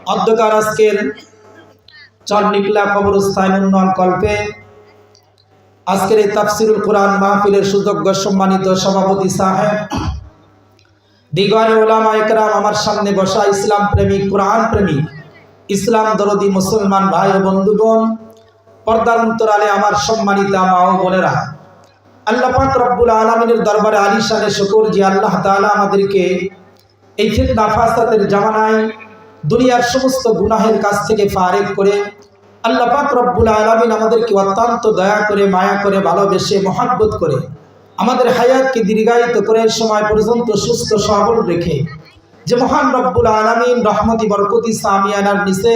অধ্যকার আজকের চরনিকলা কবরস্থান উন্নয়ন কল্পে আজকের এই তাফসিরুল কোরআন মাহফিলের সুযোগ্য সম্মানিত সভাপতি সাহেব, দিগরে ওলামা একরাম, আমার সামনে বসা ইসলাম প্রেমিক, কোরআন প্রেমিক, ইসলাম দরদি মুসলমান ভাই ও বন্ধুগণ, পর্দার অন্তরালে আমার সম্মানিত মা ও বোনেরা, আল্লাহ পাক রব্বুল আলামিনের দরবারে আলিশানে শুকর যে আল্লাহ তাআলা আমাদেরকে এই ফিতনা ফাসাদের জামানায় দুনিয়ার সমস্ত গুনাহের কাছ থেকে ফারেক করে আল্লাহ পাক রব্বুল আলামিন আমাদেরকে অত্যন্ত দয়া করে, মায়া করে, ভালোবেসে, মহব্বত করে আমাদের হায়াতকে দীর্ঘায়িত করে সময় পর্যন্ত সুস্থ সবল রেখে যে মহান রব্বুল আলামিন রহমতি বরকতি সামিয়ানার নিচে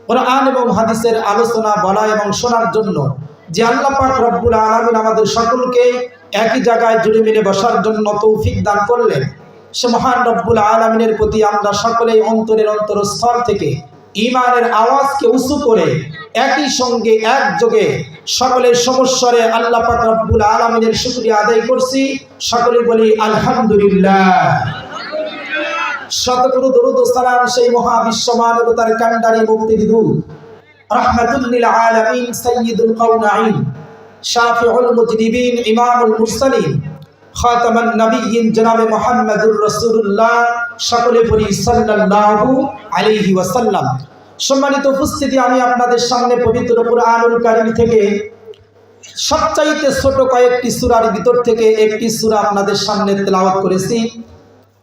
কোরআন এবং হাদিসের আলোচনা বলা এবং শোনার জন্য যে আল্লাহ পাক রব্বুল আলামিন আমাদের সকলকে একই জায়গায় জুড়ে মিলে বসার জন্য তৌফিক দান করলেন, সে মহান রব্বুল আলামিনের প্রতি আমরা সকলেই অন্তরের অন্তরস্থল থেকে ঈমানের আওয়াজকে উঁচু করে একই সঙ্গে একযোগে সকলের সমস্বরে আল্লাহ পাক রব্বুল আলামিনের শুকরিয়া আদায় করছি। সকলে বলি আলহামদুলিল্লাহ। শতকোটি দরুদ ও সালাম সেই মহাবিশ্ব মানবতার কান্ডারি মুক্তির দূত রাহমাতুল লিল আলামিন সাইয়্যিদুল কাওনাইন শাফিউল মুজনিবিন ইমামুল মুরসালিন খাতামান নবিয়্যিন জনাবে মুহাম্মদুর রাসূলুল্লাহ, সকলে বলি সাল্লাল্লাহু আলাইহি ওয়াসাল্লাম। সম্মানিত উপস্থিতি, আমি আপনাদের সামনে পবিত্র কুরআনুল কারীম থেকে সবচাইতে ছোট কয়েকটি সূরার ভিতর থেকে একটি সূরা আপনাদের সামনে তেলাওয়াত করেছি।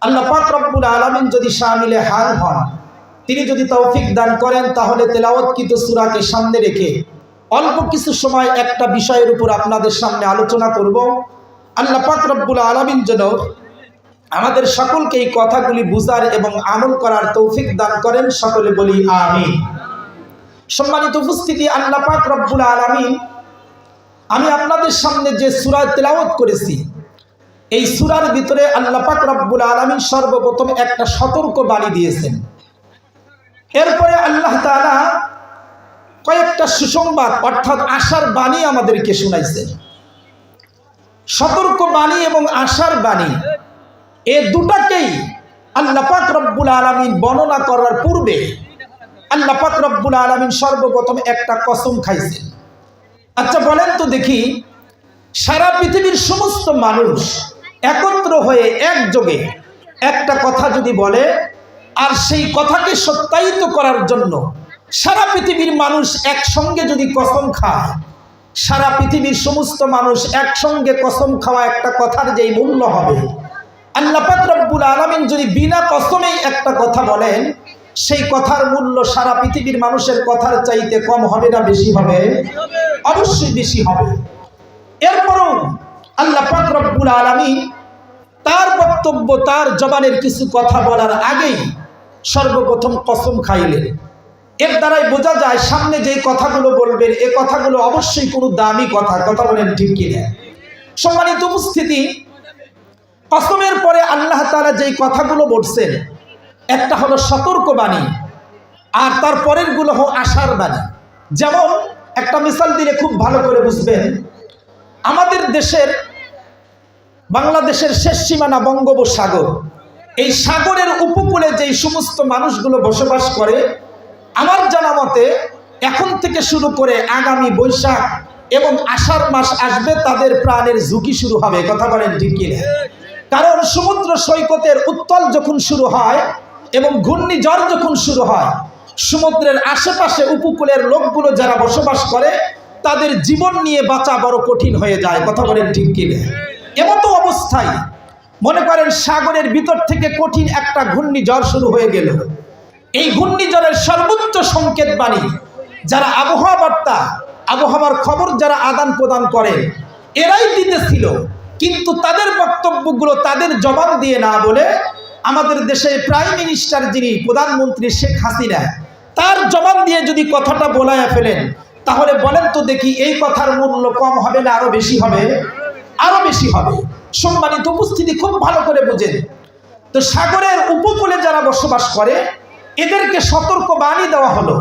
আল্লাহ পাক রব্বুল আলামিন যদি শামিলে হাল হন, তিনি যদি তৌফিক দান করেন, তাহলে তেলাওয়াতকৃত সূরাকে সামনে রেখে অল্প কিছু সময় একটা বিষয়ের উপর আপনাদের সামনে আলোচনা করব। আল্লাহ পাক রব্বুল আলামিন যেন আমাদের সকলকে এই কথাগুলি বুঝার এবং আমল করার তৌফিক দান করেন, সকলে বলি আমিন। সম্মানিত উপস্থিতি, আল্লাহ পাক রব্বুল আলামিন আমি আপনাদের সামনে যে সূরা তেলাওয়াত করেছি, এই সূরার ভিতরে আল্লাহ পাক রব্বুল আলামিন সর্বপ্রথম একটা সতর্ক বাণী দিয়েছেন। এরপরে আল্লাহ তাআলা কয়েকটা সুসংবাদ অর্থাৎ আশার বাণী আমাদেরকে শোনাইছেন। সতর্ক বাণী এবং আশার বাণী এই দুটাকেই আল্লাহ পাক রব্বুল আলামিন বর্ণনা করার পূর্বে আল্লাহ পাক রব্বুল আলামিন সর্বপ্রথম একটা কসম খাইছেন। আচ্ছা বলেন তো দেখি, সারা পৃথিবীর সমস্ত মানুষ একত্র হয়ে একযোগে একটা কথা যদি বলে, আর সেই কথাকে সত্যায়িত করার জন্য সারা পৃথিবীর মানুষ একসঙ্গে যদি কসম খায়, সারা পৃথিবীর সমস্ত মানুষ একসঙ্গে কসম খাওয়া একটা কথার যেই মূল্য হবে, আল্লাহ পাক রব্বুল আলামিন যদি বিনা কসমেই একটা কথা বলেন, সেই কথার মূল্য সারা পৃথিবীর মানুষের কথার চাইতে কম হবে না বেশি হবে? অবশ্যই বেশি হবে। এরপরও আল্লাহ পাক রব্বুল আলামিন তার বক্তব্য, তার জবানের কিছু কথা বলার আগেই সর্বপ্রথম কসম খাইলেন। এর দ্বারাই বোঝা যায় সামনে যে কথাগুলো বলবেন এ কথাগুলো অবশ্যই কোনো দামি কথা। কথা বলেন ঠিক কিনা? সম্মানিত উপস্থিতি, কসমের পরে আল্লাহ তাআলা যেই কথাগুলো বলছেন, একটা হলো সতর্ক বাণী, আর তার পরের গুলো হলো আশার বাণী। যেমন একটা মিসাল দিলে খুব ভালো করে বুঝবেন, আমাদের দেশের বাংলাদেশের শেষ সীমানা বঙ্গোপসাগর, এই সাগরের উপকূলে যেই সমস্ত মানুষগুলো বসবাস করে, আমার জানা মতে এখন থেকে শুরু করে আগামী বৈশাখ এবং আষাঢ় মাস আসবে, তাদের প্রাণের ঝুঁকি শুরু হবে। কথা বলেন ঠিক কিনা? কারণ সমুদ্র সৈকতের উত্তাল যখন শুরু হয় এবং ঘূর্ণিঝড় যখন শুরু হয়, সমুদ্রের আশেপাশে উপকূলের লোকগুলো যারা বসবাস করে, তাদের জীবন নিয়ে বাঁচা বড় কঠিন হয়ে যায়। কথা বলেন ঠিক কিনা? এমতো অবস্থায় মনে করেন সাগরের ভিতর থেকে কঠিন একটা ঘূর্ণিঝড় শুরু হয়ে গেল। এই ঘূর্ণিঝড়ের সর্বোচ্চ সংকেত বাণী যারা আবহাওয়া বার্তা, আবহাওয়ার খবর যারা আদান প্রদান করেন, এরাই দিতেছিল। কিন্তু তাদের বক্তব্যগুলো তাদের জবাব দিয়ে না বলে আমাদের দেশের প্রাইম মিনিস্টার, যিনি প্রধানমন্ত্রী শেখ হাসিনা, তার জবাব দিয়ে যদি কথাটা বলায়া ফেলেন, তাহলে বলেন তো দেখি এই কথার মূল্য কম হবে না আরো বেশি হবে? আরো বেশি হবে। সম্মানিত উপস্থিতি, খুব ভালো করে বুঝেন তো, সাগরের উপকূলে যারা বসবাস করে এদেরকে সতর্ক বাণী দেওয়া হলো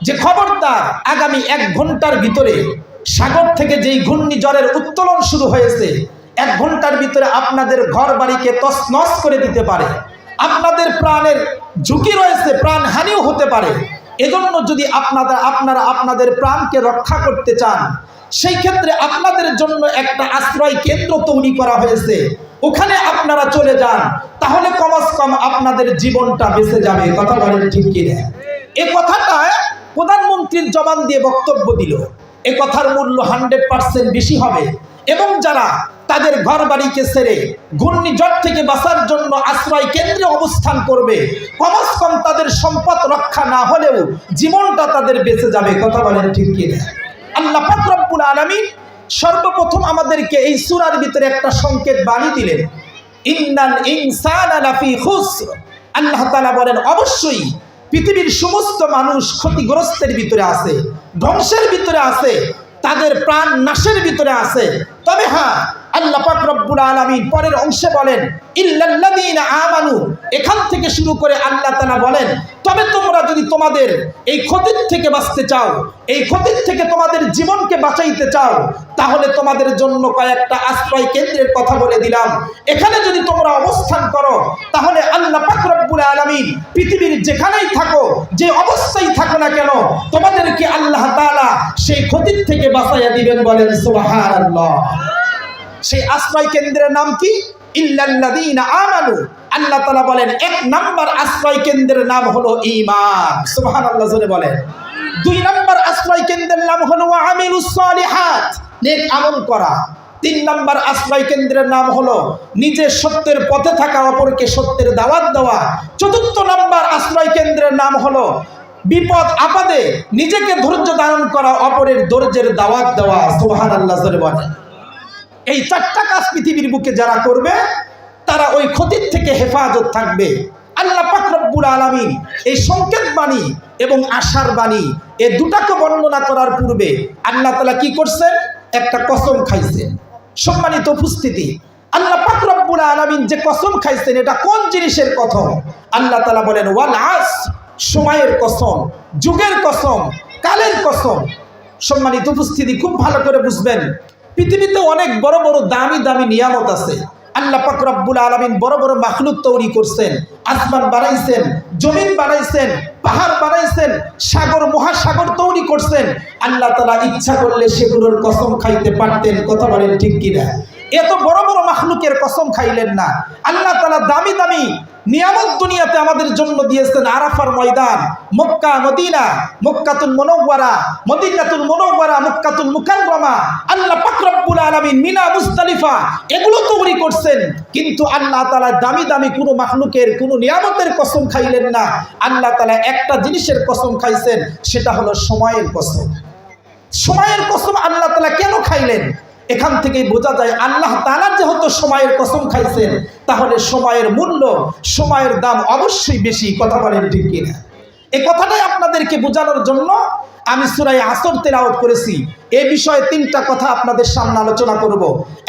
যে খবরদার, আগামী 1 ঘন্টার ভিতরে সাগর থেকে যেই ঘূর্ণিঝড়ের উত্তোলন শুরু হয়েছে, 1 ঘন্টার ভিতরে আপনাদের ঘর বাড়িকে তছনছ করে দিতে পারে। আপনাদের প্রাণের ঝুঁকি রয়েছে, প্রাণহানিও হতে পারে। এজন্য যদি আপনারা আপনাদের প্রাণকে রক্ষা করতে চান, সেই ক্ষেত্রে আপনাদের জন্য একটা আশ্রয় কেন্দ্র তৈরি করা হয়েছে, ওখানে আপনারা চলে যান, তাহলে কমস কম আপনাদের জীবনটা বেঁচে যাবে। কথা বলেন ঠিক কিনা? এ কথাটা প্রধানমন্ত্রীর জবান দিয়ে বক্তব্য দিল, এ কথার মূল্য 100% বেশি হবে। এবং যারা তাদের ঘর বাড়িকে ছেড়ে ঘূর্ণিঝড় থেকে বাঁচার জন্য আশ্রয় কেন্দ্রে অবস্থান করবে, কমস কম তাদের সম্পদ রক্ষা না হলেও জীবনটা তাদের বেঁচে যাবে। কথা বলেন ঠিক কিনা? আল্লাহ পাক রব্বুল আলামিন সর্বপ্রথম আমাদেরকে এই সূরার ভিতরে একটা সংকেত বাণী দিলেন, ইন্নাল ইনসানা লাফি খুসর। আল্লাহ তাআলা বলেন, অবশ্যই পৃথিবীর সমস্ত মানুষ ক্ষতিগ্রস্তের ভিতরে আছে, ধ্বংসের ভিতরে আছে, তাদের প্রাণ নাশের ভিতরে আছে। তবে হ্যাঁ, আল্লাহ পাক রব্বুল আলামিন পরের অংশে বলেন ইল্লাল্লাযীনা আমানু। এখান থেকে শুরু করে আল্লাহ তাআলা বলেন, তবে তোমরা যদি তোমাদের এই ক্ষতির থেকে বাঁচতে চাও, এই ক্ষতির থেকে তোমাদের জীবনকে বাঁচাইতে চাও, তাহলে তোমাদের জন্য কয়েকটা আশ্রয় কেন্দ্রের কথা বলে দিলাম। এখানে যদি তোমরা অবস্থান করো, তাহলে আল্লাহ পাক রব্বুল আলামিন পৃথিবীর যেখানেই থাকো, যে অবস্থায় থাকো না কেন, তোমাদেরকে আল্লাহ তাআলা সেই ক্ষতির থেকে বাঁচাইয়া দিবেন। বলেন সুবহানাল্লাহ। সেই আশ্রয় কেন্দ্রের নাম কি? ইল্লাল্লাযীনা আমানু। আল্লাহ তাআলা বলেন, 1 নাম্বার আশ্রয় কেন্দ্রের নাম হলো ঈমান। সুবহানাল্লাহ জোরে বলেন। 2 নাম্বার আশ্রয় কেন্দ্রের নাম হলো আমিলুস সালিহাত, নেক আমল করা। 3 নাম্বার আশ্রয় কেন্দ্রের নাম হলো নিজে সত্যের পথে থাকা, অপরকে সত্যের দাওয়াত দেওয়া। 4 নাম্বার আশ্রয় কেন্দ্রের নাম হলো বিপদ আপদে নিজেকে ধৈর্য ধারণ করা, অপরের ধৈর্যের দাওয়াত দেওয়া। সুবহানাল্লাহ জোরে বলেন। এই 4টা কাজ পৃথিবীর বুকে যারা করবে, তারা ওই ক্ষতির থেকে হেফাজত থাকবে। আল্লাহ পাক রব্বুল আলামিন এই সংকেত বাণী এবং আশার বাণী, এই দুটাকে বর্ণনা করার পূর্বে আল্লাহ তাআলা কি করছেন? একটা কসম খাইছেন। সম্মানিত উপস্থিতি, আল্লাহ পাক রব্বুল আলামিন যে কসম খাইছেন, এটা কোন জিনিসের কসম? আল্লাহ তাআলা বলেন ওয়াল আসর, সময়ের কসম, যুগের কসম, কালের কসম। সম্মানিত উপস্থিতি, খুব ভালো করে বুঝবেন, পৃথিবীতে অনেক বড় বড় দামি দামি নিয়ামত আছে। আল্লাহ পাক রব্বুল আলামিন বড় বড় মাখলুক তৈরি করছেন, আসমান বানাইছেন, জমিন বানাইছেন, পাহাড় বানাইছেন, সাগর মহাসাগর তৈরি করছেন। আল্লাহ তাআলা ইচ্ছা করলে সেগুলোর কসম খাইতে পারতেন। কথা বলেন ঠিক কিনা? এত বড় বড় মাখলুকের কসম খাইলেন না। আল্লাহ তাআলা দামি দামি নিয়ামত দুনিয়াতে আমাদের জন্য দিয়েছেন। আরাফার ময়দান, মক্কা, মদিনা, মক্কাতুল মুনাওয়ারা, মদিনাতুল মুনাওয়ারা, মক্কাতুল মুকাররমা, আল্লাহ পাক রব্বুল আলামিন মিনা, মুজদালিফা, এগুলো তৈরি করছেন। কিন্তু আল্লাহ তাআলা দামি দামি কোনো মাখলুকের কোনো নিয়ামতের কসম খাইলেন না। আল্লাহ তাআলা একটা জিনিসের কসম খাইছেন, সেটা হলো সময়ের কসম। সময়ের কসম আল্লাহ তাআলা কেন খাইলেন? এখান থেকেই বোঝা যায় আল্লাহ তাআলা যেহেতু সময়ের কসম খাইছেন, তাহলে সময়ের মূল্য, সময়ের দাম অবশ্যই বেশি। কথা বলেন ঠিক কিনা? এই কথাটাই আপনাদেরকে বোঝানোর জন্য আমি সূরা আসর তেলাওয়াত করেছি। এই বিষয়ে 3টা কথা আপনাদের সামনে আলোচনা করব।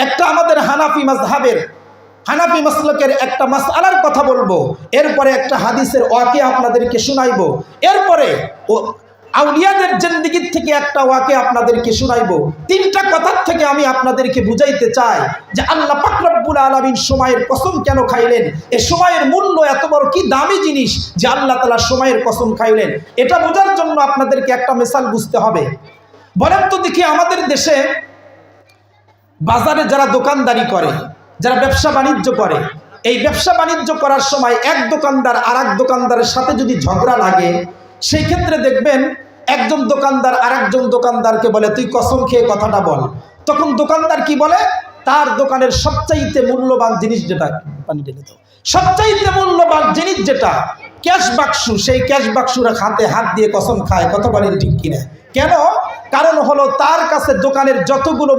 একটা আমাদের হানাফি মাযহাবের, হানাফি মাসলাকের একটা মাসআলার কথা বলবো, এরপরে একটা হাদিসের ওয়াকিয়া আপনাদেরকে শোনাইবো, এরপরে আউলিয়াদের জিন্দেগি থেকে একটা ওয়াকিয়া আপনাদেরকে শোনাইবো। 3টা কথার থেকে আমি আপনাদেরকে বুঝাইতে চাই যে আল্লাহ পাক রব্বুল আলামিন সময়ের কসম কেন খাইলেন, এই সময়ের মূল্য এত বড় কি দামি জিনিস যে আল্লাহ তাআলা সময়ের কসম খাইলেন। এটা বোঝার জন্য আপনাদেরকে একটা মিসাল বুঝতে হবে। বলেন তো দেখি, আমাদের দেশে বাজারে যারা দোকানদারি করে, যারা ব্যবসা বাণিজ্য করে, এই ব্যবসা বাণিজ্য করার সময় এক দোকানদার আর এক দোকানদারের সাথে যদি ঝগড়া লাগে, সেই ক্ষেত্রে দেখবেন একজন দোকানদার আরেকজন দোকানদারকে বলে, তুই কসম খেয়ে কথাটা বল। তখন দোকানদার কি বলে? তার দোকানের সবচাইতে মূল্যবান জিনিস যেটা, পানি ঢেলে দাও, সবচাইতে মূল্যবান জিনিস যেটা ক্যাশ বাক্স, সেই ক্যাশ বাক্সুর হাতে হাত দিয়ে কসম খায়। কথা বলেন ঠিক কিনা? কেন? কারণ হলো তার কাছে দোকানের যতগুলো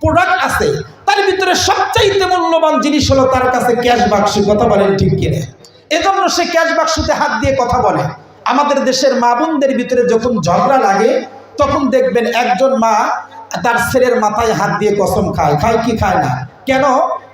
প্রোডাক্ট আছে, তার ভিতরে সবচাইতে মূল্যবান জিনিস হলো তার কাছে ক্যাশ বাক্স। কথা বলেন ঠিক কিনা? এজন্য সে ক্যাশ বাক্সতে হাত দিয়ে কথা বলে। আমাদের দেশের মা বোনদের ভিতরে যখন ঝগড়া লাগে, তখন দেখবেন একজন মা তার ছেলের মাথায় হাত দিয়ে কসম খায়। খায় কি খায় না? কেন?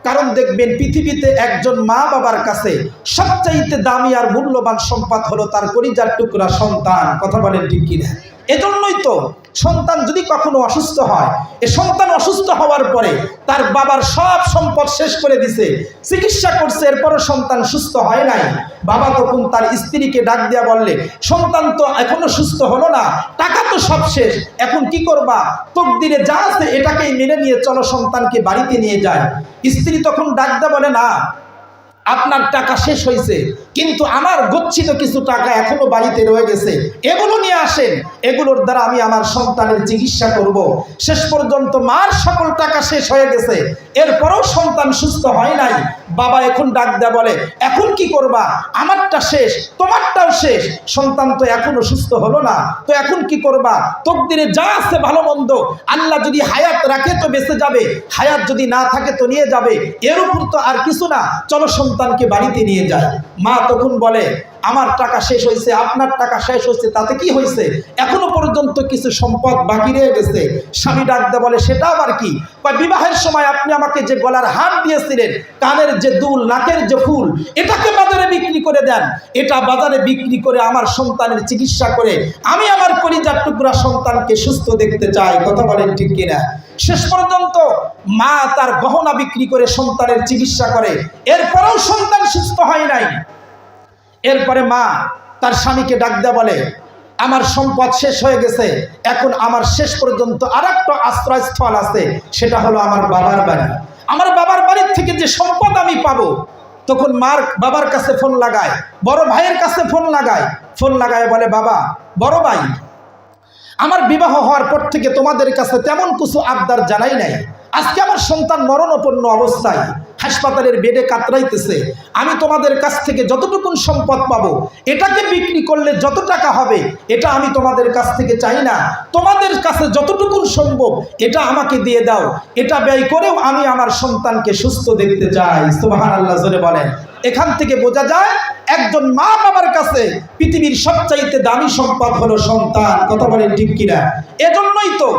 কারণ দেখবেন পৃথিবীতে একজন মা বাবার কাছে সবচাইতে দামি আর মূল্যবান সম্পদ হলো তার কলিজার টুকরা সন্তান। কথা বলেন ঠিক কিনা? এজন্যই তো সন্তান যদি কখনো অসুস্থ হয়, এই সন্তান অসুস্থ হওয়ার পরে তার বাবার সব সম্পদ শেষ করে দিছে, চিকিৎসা করছে, এরপরও সন্তান সুস্থ হয় নাই। বাবা তখন তার স্ত্রীকে ডাক দিয়া বললে, সন্তান তো এখনো সুস্থ হলো না, টাকা তো সব শেষ, এখন কি করবা? তকদিরে যা আছে এটাকেই মেনে নিয়ে চলো, সন্তানকে বাড়িতে নিয়ে যায়। স্ত্রী তখন ডাক দিয়া বলে, না, আপনার টাকা শেষ হয়েছে, কিন্তু আমার গচ্ছিত কিছু টাকা এখনো বাড়িতে রয়ে গেছে, এগুলো নিয়ে আসেন, এগুলোর দ্বারা আমি আমার সন্তানের চিকিৎসা করব। শেষ পর্যন্ত মার সকল টাকা শেষ হয়ে গেছে, এরপরেও সন্তান সুস্থ হয় নাই। বাবা এখন ডাক দেয়া বলে, এখন কি করবা? আমারটা শেষ, তোমারটাও শেষ, সন্তান তো এখনো সুস্থ হলো না, তো এখন কি করবা? তকদিরে যা আছে ভালো মন্দ, আল্লাহ যদি হায়াত রাখে তো বেঁচে যাবে, হায়াত যদি না থাকে তো নিয়ে যাবে, এর উপর তো আর কিছু না, চলো সন্তানকে বাড়িতে নিয়ে যায়। মা তখন বলে, আমার টাকা শেষ হয়েছে, আপনার টাকা শেষ হয়েছে, তাতে কি হয়েছে? এখনো পর্যন্ত কিছু সম্পদ বাকি রয়ে গেছে। স্বামী ডাকতে বলে, সেটা আবার কি? বিবাহের সময় আপনি আমাকে যে গলার হার দিয়েছিলেন, কানের যে দুল, নাকের যে ফুল, এটাকে বাজারে বিক্রি করে দেন, এটা বাজারে বিক্রি করে আমার সন্তানের চিকিৎসা করে আমি আমার কলিজার টুকরা সন্তানকে সুস্থ দেখতে চাই। কথা বলেন ঠিক কিনা? শেষ পর্যন্ত মা তার গহনা বিক্রি করে সন্তানের চিকিৎসা করে, এরপরেও সন্তান সুস্থ হয় নাই। এরপরে মা তার স্বামীকে ডাক দেয়া বলে, আমার সম্পদ শেষ হয়ে গেছে, এখন আমার শেষ পর্যন্ত আর একটা আশ্রয়স্থল আছে, সেটা হলো আমার বাবার বাড়ি। আমার বাবার বাড়ির থেকে যে সম্পদ আমি পাবো। তখন বাবার কাছে ফোন লাগায়, বড় ভাইয়ের কাছে ফোন লাগায় বলে, বাবা, বড় ভাই, আমার বিবাহ হওয়ার পর থেকে তোমাদের কাছে তেমন কিছু আবদার জানাই নাই, আজকে আমার সন্তান মরণাপন্ন অবস্থায় হাসপাতালের বেডে কাতরাইতেছে, আমি তোমাদের কাছ থেকে যতটুকুন সম্পদ পাবো, এটাকে বিক্রি করলে যত টাকা হবে, এটা আমি তোমাদের কাছ থেকে চাই না, তোমাদের কাছে যতটুকুন সম্ভব এটা আমাকে দিয়ে দাও, এটা ব্যয় করেও আমি আমার সন্তানকে সুস্থ দেখতে চাই। সুবহানাল্লাহ জোরে বলেন। এখান থেকে বোঝা যায় একজন মা বাবার কাছে পৃথিবীর সবচাইতে দামি সম্পদ হলো সন্তান। কথা বলেন ঠিক কিনা? এজন্যই তো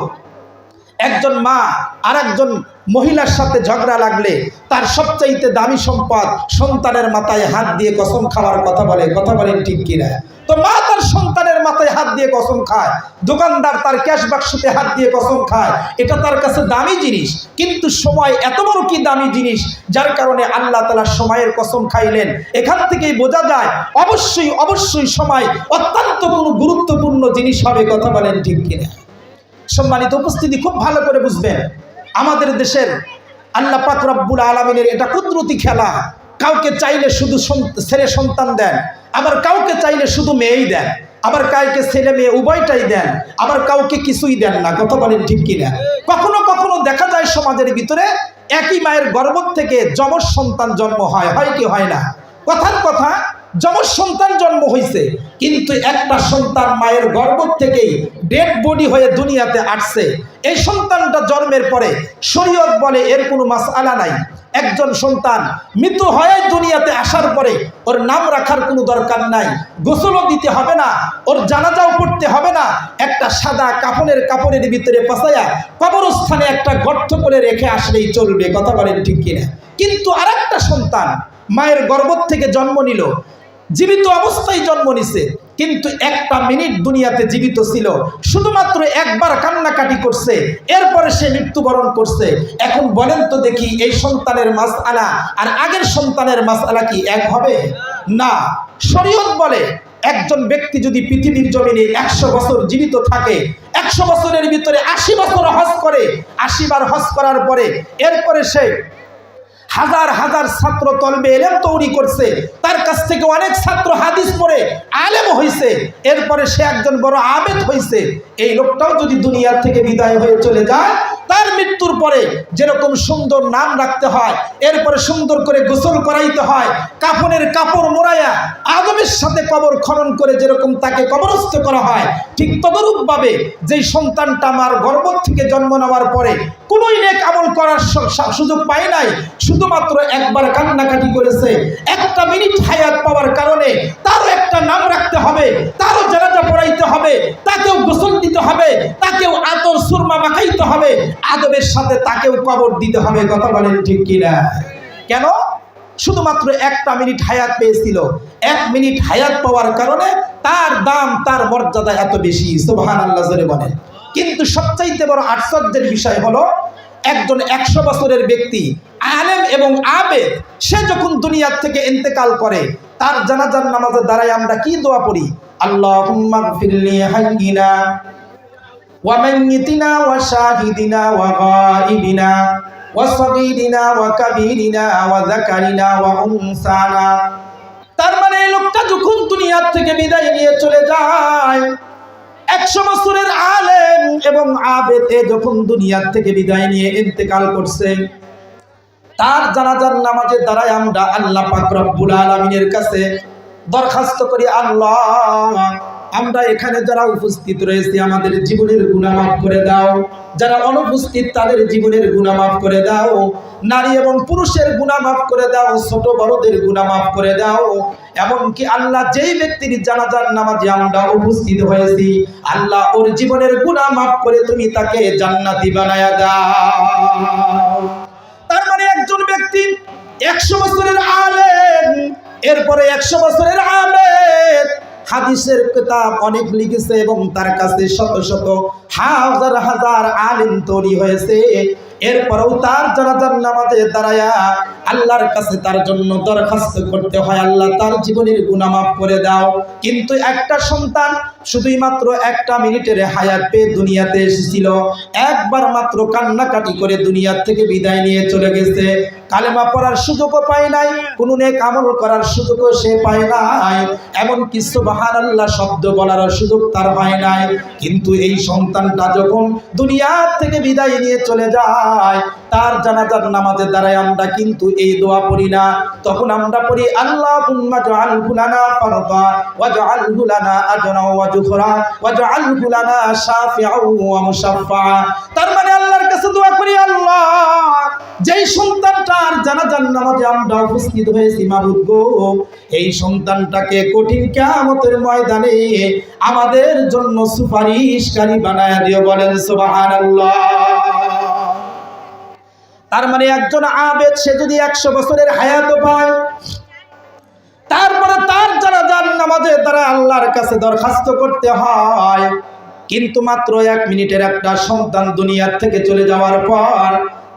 একজন মা আর একজন মহিলার সাথে ঝগড়া লাগলে তার সবচাইতে দামি সম্পদ সন্তানের মাথায় হাত দিয়ে কসম খাওয়ার কথা বলে। কথা বলেন ঠিক কিনা? তো মা তার সন্তানের মাথায় হাত দিয়ে কসম খায়, দোকানদার তার ক্যাশ বাক্সতে হাত দিয়ে কসম খায়, এটা তার কাছে দামি জিনিস। কিন্তু সময় এত বড় কি দামি জিনিস, যার কারণে আল্লাহ তাআলা সময়ের কসম খাইলেন। এখান থেকেই বোঝা যায় অবশ্যই অবশ্যই সময় অত্যন্ত কোনো গুরুত্বপূর্ণ জিনিস হবে। কথা বলেন ঠিক কিনা? সম্মানিত উপস্থিতি, খুব ভালো করে বুঝবেন, আমাদের দেশের আল্লাহ পাক রব্বুল আলামিনের এটা কুদরতি খেলা। কাউকে চাইলে শুধু ছেলে সন্তান দেন, আবার কাউকে চাইলে শুধু মেয়েই দেন, আবার কাউকে ছেলে মেয়ে উভয়টাই দেন, আবার কাউকে কিছুই দেন না। কথা বলেন ঠিক কিনা? কখনো কখনো দেখা যায় সমাজের ভিতরে একই মায়ের গর্ভ থেকে যমজ সন্তান জন্ম হয় কি হয় না? কথার কথা, যমজ সন্তান জন্ম হয়েছে, কিন্তু একটা সন্তান মায়ের গর্ভ থেকেই ডেড বডি হয়ে দুনিয়াতে আসছে। এই সন্তানটা জন্মের পরে শরীয়ত বলে এর কোনো মাসআলা নাই। একজন সন্তান মৃত্যু হয়ে দুনিয়াতে আসার পরে ওর নাম রাখার কোনো দরকার নাই, গোসলও দিতে হবে না, ওর জানাজাও পড়তে হবে না, একটা সাদা কাপড়ের ভিতরে পাছায়া কবরস্থানে একটা গর্ত করে রেখে আসলেই চলবে। কথা বলেন ঠিক কিনা? কিন্তু আরেকটা সন্তান মায়ের গর্ভ থেকে জন্ম নিল, জীবিত অবস্থায় জন্ম নিছে, কিন্তু একটা মিনিট দুনিয়াতে জীবিত ছিল, শুধুমাত্র একবার কান্নাকাটি করছে, এরপরে সে মৃত্যুবরণ করছে। এখন বলেন তো দেখি, এই সন্তানের মাসআলা আর আগের সন্তানের মাসআলা কি এক হবে? না। শরীয়ত বলে একজন ব্যক্তি যদি পৃথিবীর জমিনে 100 বছর জীবিত থাকে, 100 বছরের ভিতরে 80 বছর হজ করে, 80 বার হজ করার পরে এরপরে সে হাজার হাজার ছাত্র তলবে এলেম তৈরি করছে, তার কাছ থেকে অনেক ছাত্র হাদিস পড়ে আলেম হয়েছে, এরপরে সে একজন বড় আবেদ হয়েছে। এই লোকটাও যদি দুনিয়ার থেকে বিদায় হয়ে চলে যায়, তার মৃত্যুর পরে যেরকম সুন্দর নাম রাখতে হয়, এরপরে সুন্দর করে গোসল করাইতে হয়, কাফনের কাপড় মোড়াইয়া আদবের সাথে কবর খনন করে যেরকম তাকে কবরস্থ করা হয়, ঠিক তদরূপভাবে যেই সন্তানটা আমার গর্ভ থেকে জন্ম নেওয়ার পরে কোনোই নেক আমল করার সুযোগ পায় নাই, শুধুমাত্র একবার কান্নাকাটি করেছে, একটা মিনিট হায়াত পাওয়ার কারণে তারও একটা নাম রাখতে হবে, তারও জানাজা পড়াইতে হবে, তাকেও গোসল দিতে হবে, তাকেও আতর সুরমা মাখাইতে হবে, আদবের সাথে তাকেও কবর দিতে হবে। কথা বলেন ঠিক কিনা? কেন? শুধুমাত্র একটা মিনিট হায়াত পেয়েছিল, 1 মিনিট হায়াত পাওয়ার কারণে তার দাম, তার মর্যাদা এত বেশি। সুবহানাল্লাহ জোরে বলেন। কিন্তু সবচাইতে বড় আশ্চর্যের বিষয় হলো একজন 100 বছরের ব্যক্তি আলেম এবং আবেদ, সে যখন দুনিয়ার থেকে ইন্তেকাল করে, তার জানাজার নামাজে দাঁড়ায় আমরা কি দোয়া পড়ি? আল্লাহুম্মা গফিরলি হাইয়িনা ওয়া মাইয়িতিনা ওয়া শাহিদিনা ওয়া গায়িবিনা ওয়া সাগীরিনা ওয়া কাবীরিনা ওয়া যাকারিনা ওয়া উনসানা। তার মানে এই লোকটা যখন দুনিয়ার থেকে বিদায় নিয়ে চলে যায়, 100 বছরের আলেম এবং আবেদ যখন দুনিয়ার থেকে বিদায় নিয়ে ইন্তেকাল করছে, তার জানাজার নামাজে দাঁড়ায় আমরা আল্লাহ পাক রব্বুল আলামিনের কাছে দরখাস্ত করি, আল্লাহ আমরা এখানে যারা উপস্থিত রয়েছি আমাদের জীবনের গুনাহ মাফ করে দাও, যারা অনুপস্থিত তাদের জীবনের গুনাহ মাফ করে দাও, নারী এবং পুরুষের গুনাহ মাফ করে দাও, ছোট বড়দের গুনাহ মাফ করে দাও। এমনকি আল্লাহ যেই ব্যক্তির জানাজার নামাজে আমরা উপস্থিত হয়েছি, আল্লাহ ওর জীবনের গুনাহ মাফ করে তুমি তাকে জান্নাতি বানায়া দাও। তার মানে একজন ব্যক্তি 100 বছরের আলেম, এরপরে 100 বছরের আবেদ, হাদিসের কিতাব অনেক লিখেছে এবং তার কাছে শত শত হাজার হাজার আলেম তৈরি হয়েছে, এরপরেও তার জানাজার নামাজে দাঁড়ায়া আল্লাহর কাছে তার জন্য দরখাস্ত করতে হয়, আল্লাহ তার জীবনের গুনাহ মাফ করে দাও। কিন্তু একটা সন্তান শুধুই মাত্র 1 মিনিটের হায়াত পেয়ে দুনিয়াতে এসেছিল, একবার মাত্র কান্নাকাটি করে দুনিয়া থেকে বিদায় নিয়ে চলে গেছে। কালেমা পড়ার সুযোগও পায় নাই, কোনো নেক আমল করার সুযোগও সে পায় নাই, এমনকি সুবহানাল্লাহ শব্দ বলার সুযোগ তার হয় নাই। কিন্তু এই সন্তানটা যখন দুনিয়া থেকে বিদায় নিয়ে চলে যায়, তার জানাজার নামাজে দাঁড়ায় আমরা কিন্তু এই দোয়া পড়ি না, তখন আমরা পড়ি আল্লাহুম্মা জাআলহু লানা ফারদা ওয়াজআলহু লানা আজরা ওয়া যুখরা ওয়াজআলহু লানা শাফিআন ওয়া মুশাফফা। তার মানে আল্লাহর কাছে দোয়া করি, আল্লাহ যেই সন্তানটার জানাজার নামাজে আমরা উপস্থিত হয়েছি, মাবুদ গো এই সন্তানটাকে কঠিন কিয়ামতের ময়দানে আমাদের জন্য সুপারিশকারী বানায়া দিও, বলেন সুবহানাল্লাহ। তার মানে একজন আবেদ সে যদি 100 বছরের হায়াত পায়, তারপরে তার জানাজার নামাজে তারা আল্লাহর কাছে দরখাস্ত করতে হয়, কিন্তু মাত্র 1 মিনিটের একটা সন্তান দুনিয়ার থেকে চলে যাওয়ার পর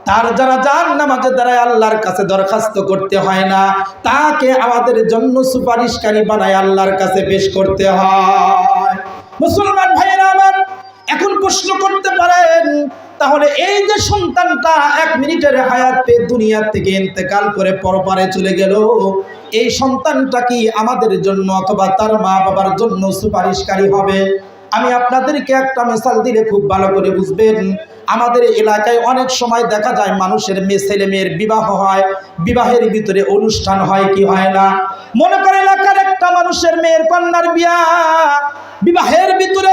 তার জানাজার নামাজে দ্বারা আল্লাহর কাছে দরখাস্ত করতে হয় না, তাকে আমাদের জন্য সুপারিশকারী বানায় আল্লাহর কাছে পেশ করতে হয়। মুসলমান ভাইয়েরা আমার, এখন প্রশ্ন করতে পারেন, তাহলে এই যে সন্তানটা 1 মিনিটের হায়াত পেয়ে দুনিয়ার থেকে ইন্তেকাল করে পরপারে চলে গেল, এই সন্তানটা কি আমাদের জন্য অথবা তার মা বাবার জন্য সুপারিশকারী হবে? আমি আপনাদেরকে একটা মিসাল দিলে খুব ভালো করে বুঝবেন। আমাদের এলাকায় অনেক সময় দেখা যায় মানুষের ছেলে মেয়ের বিবাহ হয়, বিবাহের ভিতরে অনুষ্ঠান হয় কি হয় না? মনে করে এলাকার একটা মানুষের মেয়ের কন্যার বিয়া, বিবাহের ভিতরে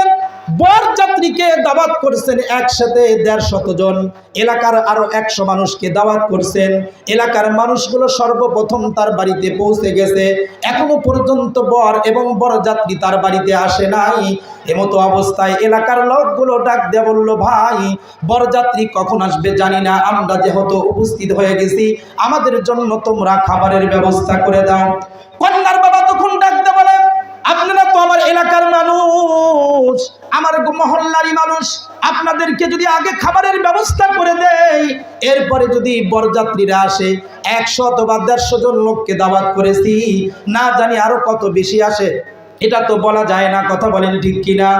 বরযাত্রীকে দাওয়াত করছেন একসাথে 150 জন, এলাকার আরো 100 মানুষকে দাওয়াত করছেন। এলাকার মানুষগুলো সর্বপ্রথম তার বাড়িতে পৌঁছে গেছে, এখনো পর্যন্ত বর এবং বরযাত্রী তার বাড়িতে আসে নাই। এমতো অবস্থায় এলাকার লোকগুলো ডাক দিয়ে বলল, ভাই বরযাত্রী কখন আসবে জানি না, আমরা যেহেতু উপস্থিত হয়ে গেছি আমাদের জন্য তোমরা খাবারের ব্যবস্থা করে দাও। কন্যার বাবা তখন ডাক দিয়ে বলে, আপনারা তো আমার এলাকার মানুষ, আমার মহল্লারই মানুষ, আপনাদেরকে যদি আগে খাবারের ব্যবস্থা করে দেই, এরপরে যদি বরযাত্রীরা আসে 100 অথবা 150 জন লোককে দাওয়াত করেছি, না জানি আরো কত বেশি আসে, এটা তো বলা যায় না, কথা বলেন ঠিক কিনা?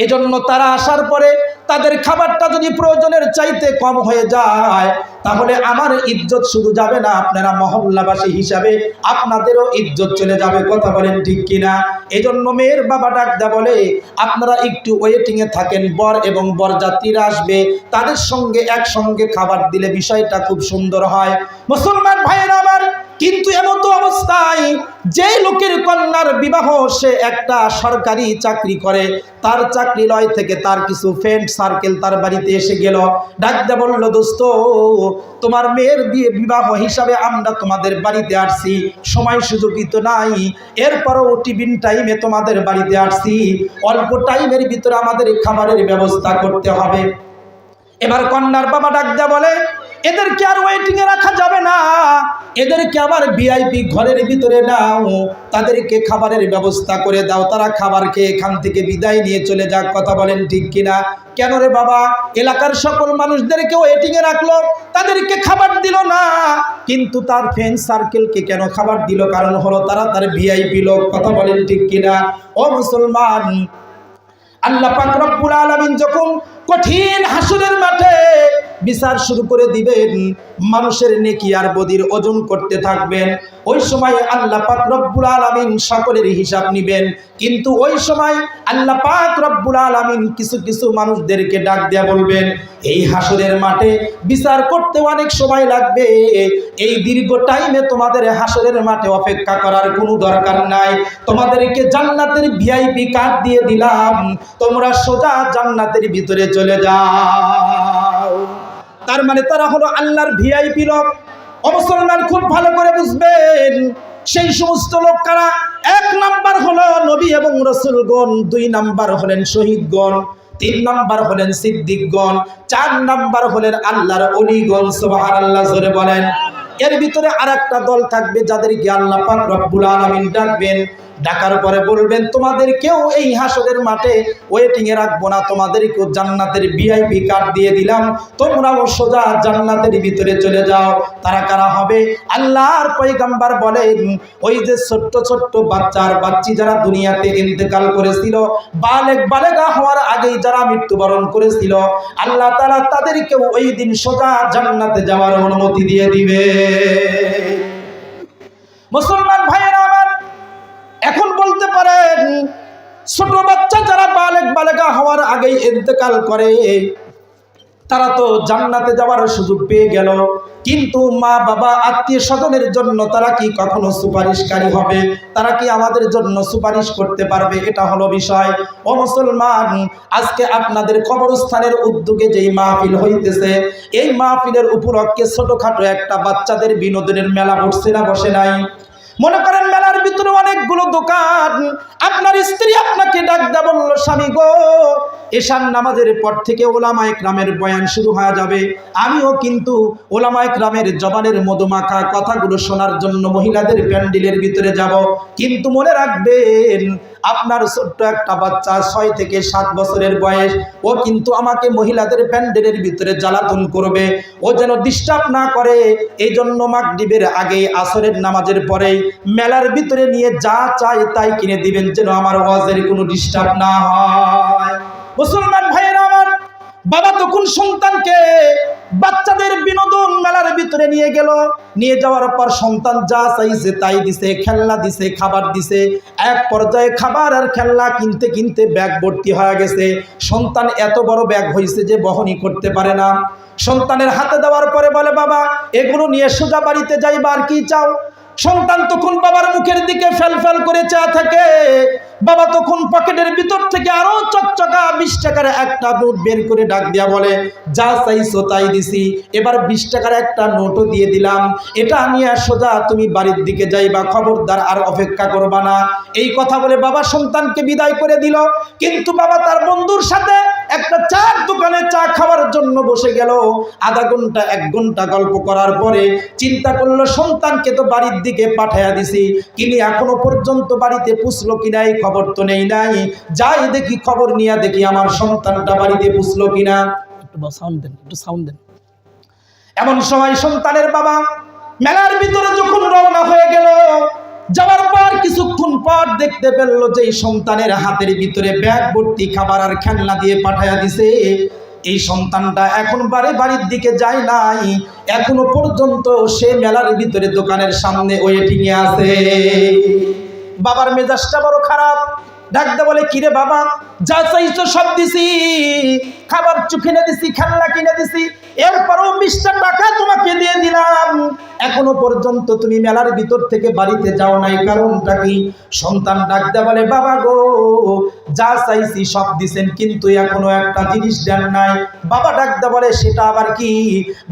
এজন্য তারা আসার পরে তাদের খাবারটা যদি প্রয়োজনের চাইতে কম হয়ে যায়, তাহলে আমার ইজ্জত শুধু যাবে না, আপনারা মহল্লাবাসী হিসাবে আপনাদেরও ইজ্জত চলে যাবে, কথা বলেন ঠিক কিনা? এজন্য মেয়ের বাবা ডাকদা বলে, আপনারা একটু ওয়েটিংয়ে থাকেন, বর এবং বরযাত্রীরা আসবে, তাদের সঙ্গে একসঙ্গে খাবার দিলে বিষয়টা খুব সুন্দর হয়। মুসলমান ভাইয়েরা আমার, কিন্তু এমতো অবস্থায় যে লোকের কন্যার বিবাহ, সে একটা সরকারি চাকরি করে, তার চাকরিলয় থেকে তার কিছু ফ্রেন্ড সার্কেল তার বাড়িতে এসে গেল, ডাকতে বলল, দোস্ত তোমার মেয়ের বিবাহ হিসাবে আমরা তোমাদের বাড়িতে আসছি, সময় সুযোগই তো নাই, এরপরও টিফিন টাইমে তোমাদের বাড়িতে আসছি, অল্প টাইমের ভিতরে আমাদের খাবারের ব্যবস্থা করতে হবে। এবার কন্যার বাবা ডাকতে বলে, এদেরকে আর ওয়েটিং এ রাখা যাবে না, এদেরকে আবার ভিআইপি ঘরের ভিতরে নাও, তাদেরকে খাবারের ব্যবস্থা করে দাও, তারা খাবার খেয়ে এখান থেকে বিদায় নিয়ে চলে যাক। কথা বলেন ঠিক কিনা? কেন রে বাবা? এলাকার সকল মানুষদেরকে ওয়েটিং এ রাখলো, তাদেরকে খাবার দিল না, কিন্তু তার ফ্রেন্ড সার্কেলকে কেন খাবার দিল? কারণ হলো তারা তার ভিআইপি লোক। কথা বলেন ঠিক কিনা? ও মুসলমান, আল্লাহ পাক রব্বুল আলামিন যখন কঠিন হাসরের মাঠে বিচার শুরু করে দিবেন, মানুষের নেকি আর বদির ওজন করতে থাকবেন, ওই সময় আল্লাহ পাক রব্বুল আলামিন সকলের হিসাব নেবেন। কিন্তু ওই সময় আল্লাহ পাক রব্বুল আলামিন কিছু কিছু মানুষদেরকে ডাক দেয়া বলবেন, এই হাসরের মাঠে বিচার করতে অনেক সময় লাগবে, এই দীর্ঘ টাইমে তোমাদের হাসরের মাঠে অপেক্ষা করার কোনো দরকার নাই, তোমাদেরকে জান্নাতের ভিআইপি কার্ড দিয়ে দিলাম, তোমরা সোজা জান্নাতের ভিতরে চলে যাও। তার মানে তারা হলো আল্লাহর ভিআইপি লোক। মুসলমান খুব ভালো করে বুঝবেন, সেই সমস্ত লোক কারা? 1 নাম্বার হলো নবী এবং রাসূলগণ, 2 নাম্বার হলেন শহীদগণ, 3 নাম্বার হলেন সিদ্দিকগণ, 4 নাম্বার হলেন আল্লাহর ওলিগণ। সুবহানাল্লাহ জোরে বলেন। এর ভিতরে আরেকটা দল থাকবে যাদেরকে আল্লাহ পাক রব্বুল আলামিন ডাকবেন, ডাকার পরে বলবেন তোমাদেরকেও এই হাসরের মাঠে ওয়েটিং এ রাখবো না, তোমাদেরকেও জান্নাতের ভিআইপি কার্ড দিয়ে দিলাম, তোমরাও সোজা জান্নাতের ভিতরে চলে যাও। তারা কারা হবে? আল্লাহর পয়গম্বর বলেন, ওই যে ছোট্ট ছোট্ট বাচ্চি যারা দুনিয়াতে ইন্তেকাল করেছিল, বালেগা হওয়ার আগেই যারা মৃত্যুবরণ করেছিল, আল্লাহ তাআলা তাদেরকেও ওই দিন সোজা জান্নাতে যাওয়ার অনুমতি দিয়ে দিবে। মুসলমান ভাইয়েরা আমার, এখন বলতে পারেন ছোট বাচ্চা যারা বালেগা হওয়ার আগেই ইন্তেকাল করে, তারা তো জান্নাতে যাওয়ার সুযোগ পেয়ে গেল, কিন্তু মা বাবা আত্মীয় স্বজনের জন্য তারা কি কখনো সুপারিশকারী হবে? তারা কি আমাদের জন্য সুপারিশ করতে পারবে? এটা হলো বিষয়। ও মুসলমান, আজকে আপনাদের কবরস্থানের উদ্যোগে যেই মাহফিল হইতেছে, এই মাহফিলের উপলক্ষে ছোটখাটো একটা বাচ্চাদের বিনোদনের মেলা বসছে না বসে নাই? মনে করেন মেলার ভিতরে অনেকগুলো দোকান, আপনার স্ত্রী আপনাকে ডাক দেয়া বলল, স্বামী গো, এশার নামাজের পর থেকে ওলামায়ে কেরামের বয়ান শুরু হয়ে যাবে, আমিও কিন্তু ওলামায়ে কেরামের জবানের মধুমাখা কথাগুলো শোনার জন্য মহিলাদের প্যান্ডেলের ভিতরে যাব, কিন্তু মনে রাখবেন আপনার ছোট্ট একটা বাচ্চা 6 থেকে 7 বছরের বয়স, ও কিন্তু আমাকে মহিলাদের প্যান্ডেলের ভিতরে জ্বালাতন করবে, ও যেন ডিস্টার্ব না করে, এই জন্য মাগরিবের আগে আসরের নামাজের পরেই মেলার ভিতরে নিয়ে যা চাই তাই কিনে দিবেন, যেন আমার ওয়াজের কোনো ডিস্টার্ব না হয়। মুসলমান ভাইয়েরা আমার, বাবা তখন সন্তানকে বাচ্চাদের বিনোদন মেলার ভিতরে নিয়ে গেল, নিয়ে যাওয়ার পর সন্তান যা চাইছে তাই দিছে, খেলনা দিছে, খাবার দিছে, এক পর্যায়ে খাবার আর খেলনা কিনতে কিনতে ব্যাগ ভর্তি হয়ে গেছে। সন্তান এত বড় ব্যাগ হয়েছে যে বহনই করতে পারে না। সন্তানের হাতে দেওয়ার পরে বলে, বাবা এগুলো নিয়ে সোজা বাড়িতে যাইবা, আর কি চাও? সন্তান তখন বাবার মুখের দিকে ফেল করে চা থাকে। বাবা তখন পকেটের ভিতর থেকে আরো চকচকা 20 টাকার একটা নোট বের করে ডাক দিয়া বলে, যা চাইছো তাই দিছি, এবার 20 টাকার একটা নোটও দিয়ে দিলাম, এটা নিয়ে সোজা তুমি বাড়ির দিকে যাইবা, খবরদার আর অপেক্ষা করবা না। এই কথা বলে বাবা সন্তানকে বিদায় করে দিল। কিন্তু বাবা তার বন্ধুর সাথে একটা চার দোকানে চা খাওয়ার জন্য বসে গেল। আধা ঘন্টা 1 ঘন্টা গল্প করার পরে চিন্তা করলো, সন্তানকে তো বাড়ির দিকে পাঠাইয়া দিছি, কিন্তু এখনো পর্যন্ত বাড়িতে পুষলো কিনা এই খবর তো নেই নাই, যাই দেখি খবর নিয়ে দেখি আমার সন্তানটা বাড়িতে পুষলো কিনা। একটু সাউন্ড দেন। এমন সময় সন্তানের বাবা মেলার ভিতরে যখন রওনা হয়ে গেল, যাওয়ার পর কিছুক্ষণ পর দেখতে পেল যে সন্তানের হাতের ভিতরে ব্যাগ ভর্তি খাবার আর খেলনা দিয়ে পাঠাইয়া দিছে। এই সন্তানটা এখন বাড়ির দিকে যায় নাই, এখনো পর্যন্ত সে মেলার ভিতরে দোকানের সামনে ওয়েটিং এ আছে। বাবার মেজাজটা বড় খারাপ, ডাকতে বলে, কিরে বাবা, যা চাইছো সব দিছি, খাবার কিনে দিছি, খেলনা কিনে দিছি, এরপরও 20 টাকা তোমাকে দিয়ে দিলাম, এখনো পর্যন্ত তুমি মেলার ভিতর থেকে বাড়িতে যাও নাই, কারণটা কি? সন্তান ডাকতে বলে, বাবা গো, যা চাইছি সব দিছেন, কিন্তু এখনো একটা জিনিস দেন নাই। বাবা ডাকতে বলে, সেটা আবার কি?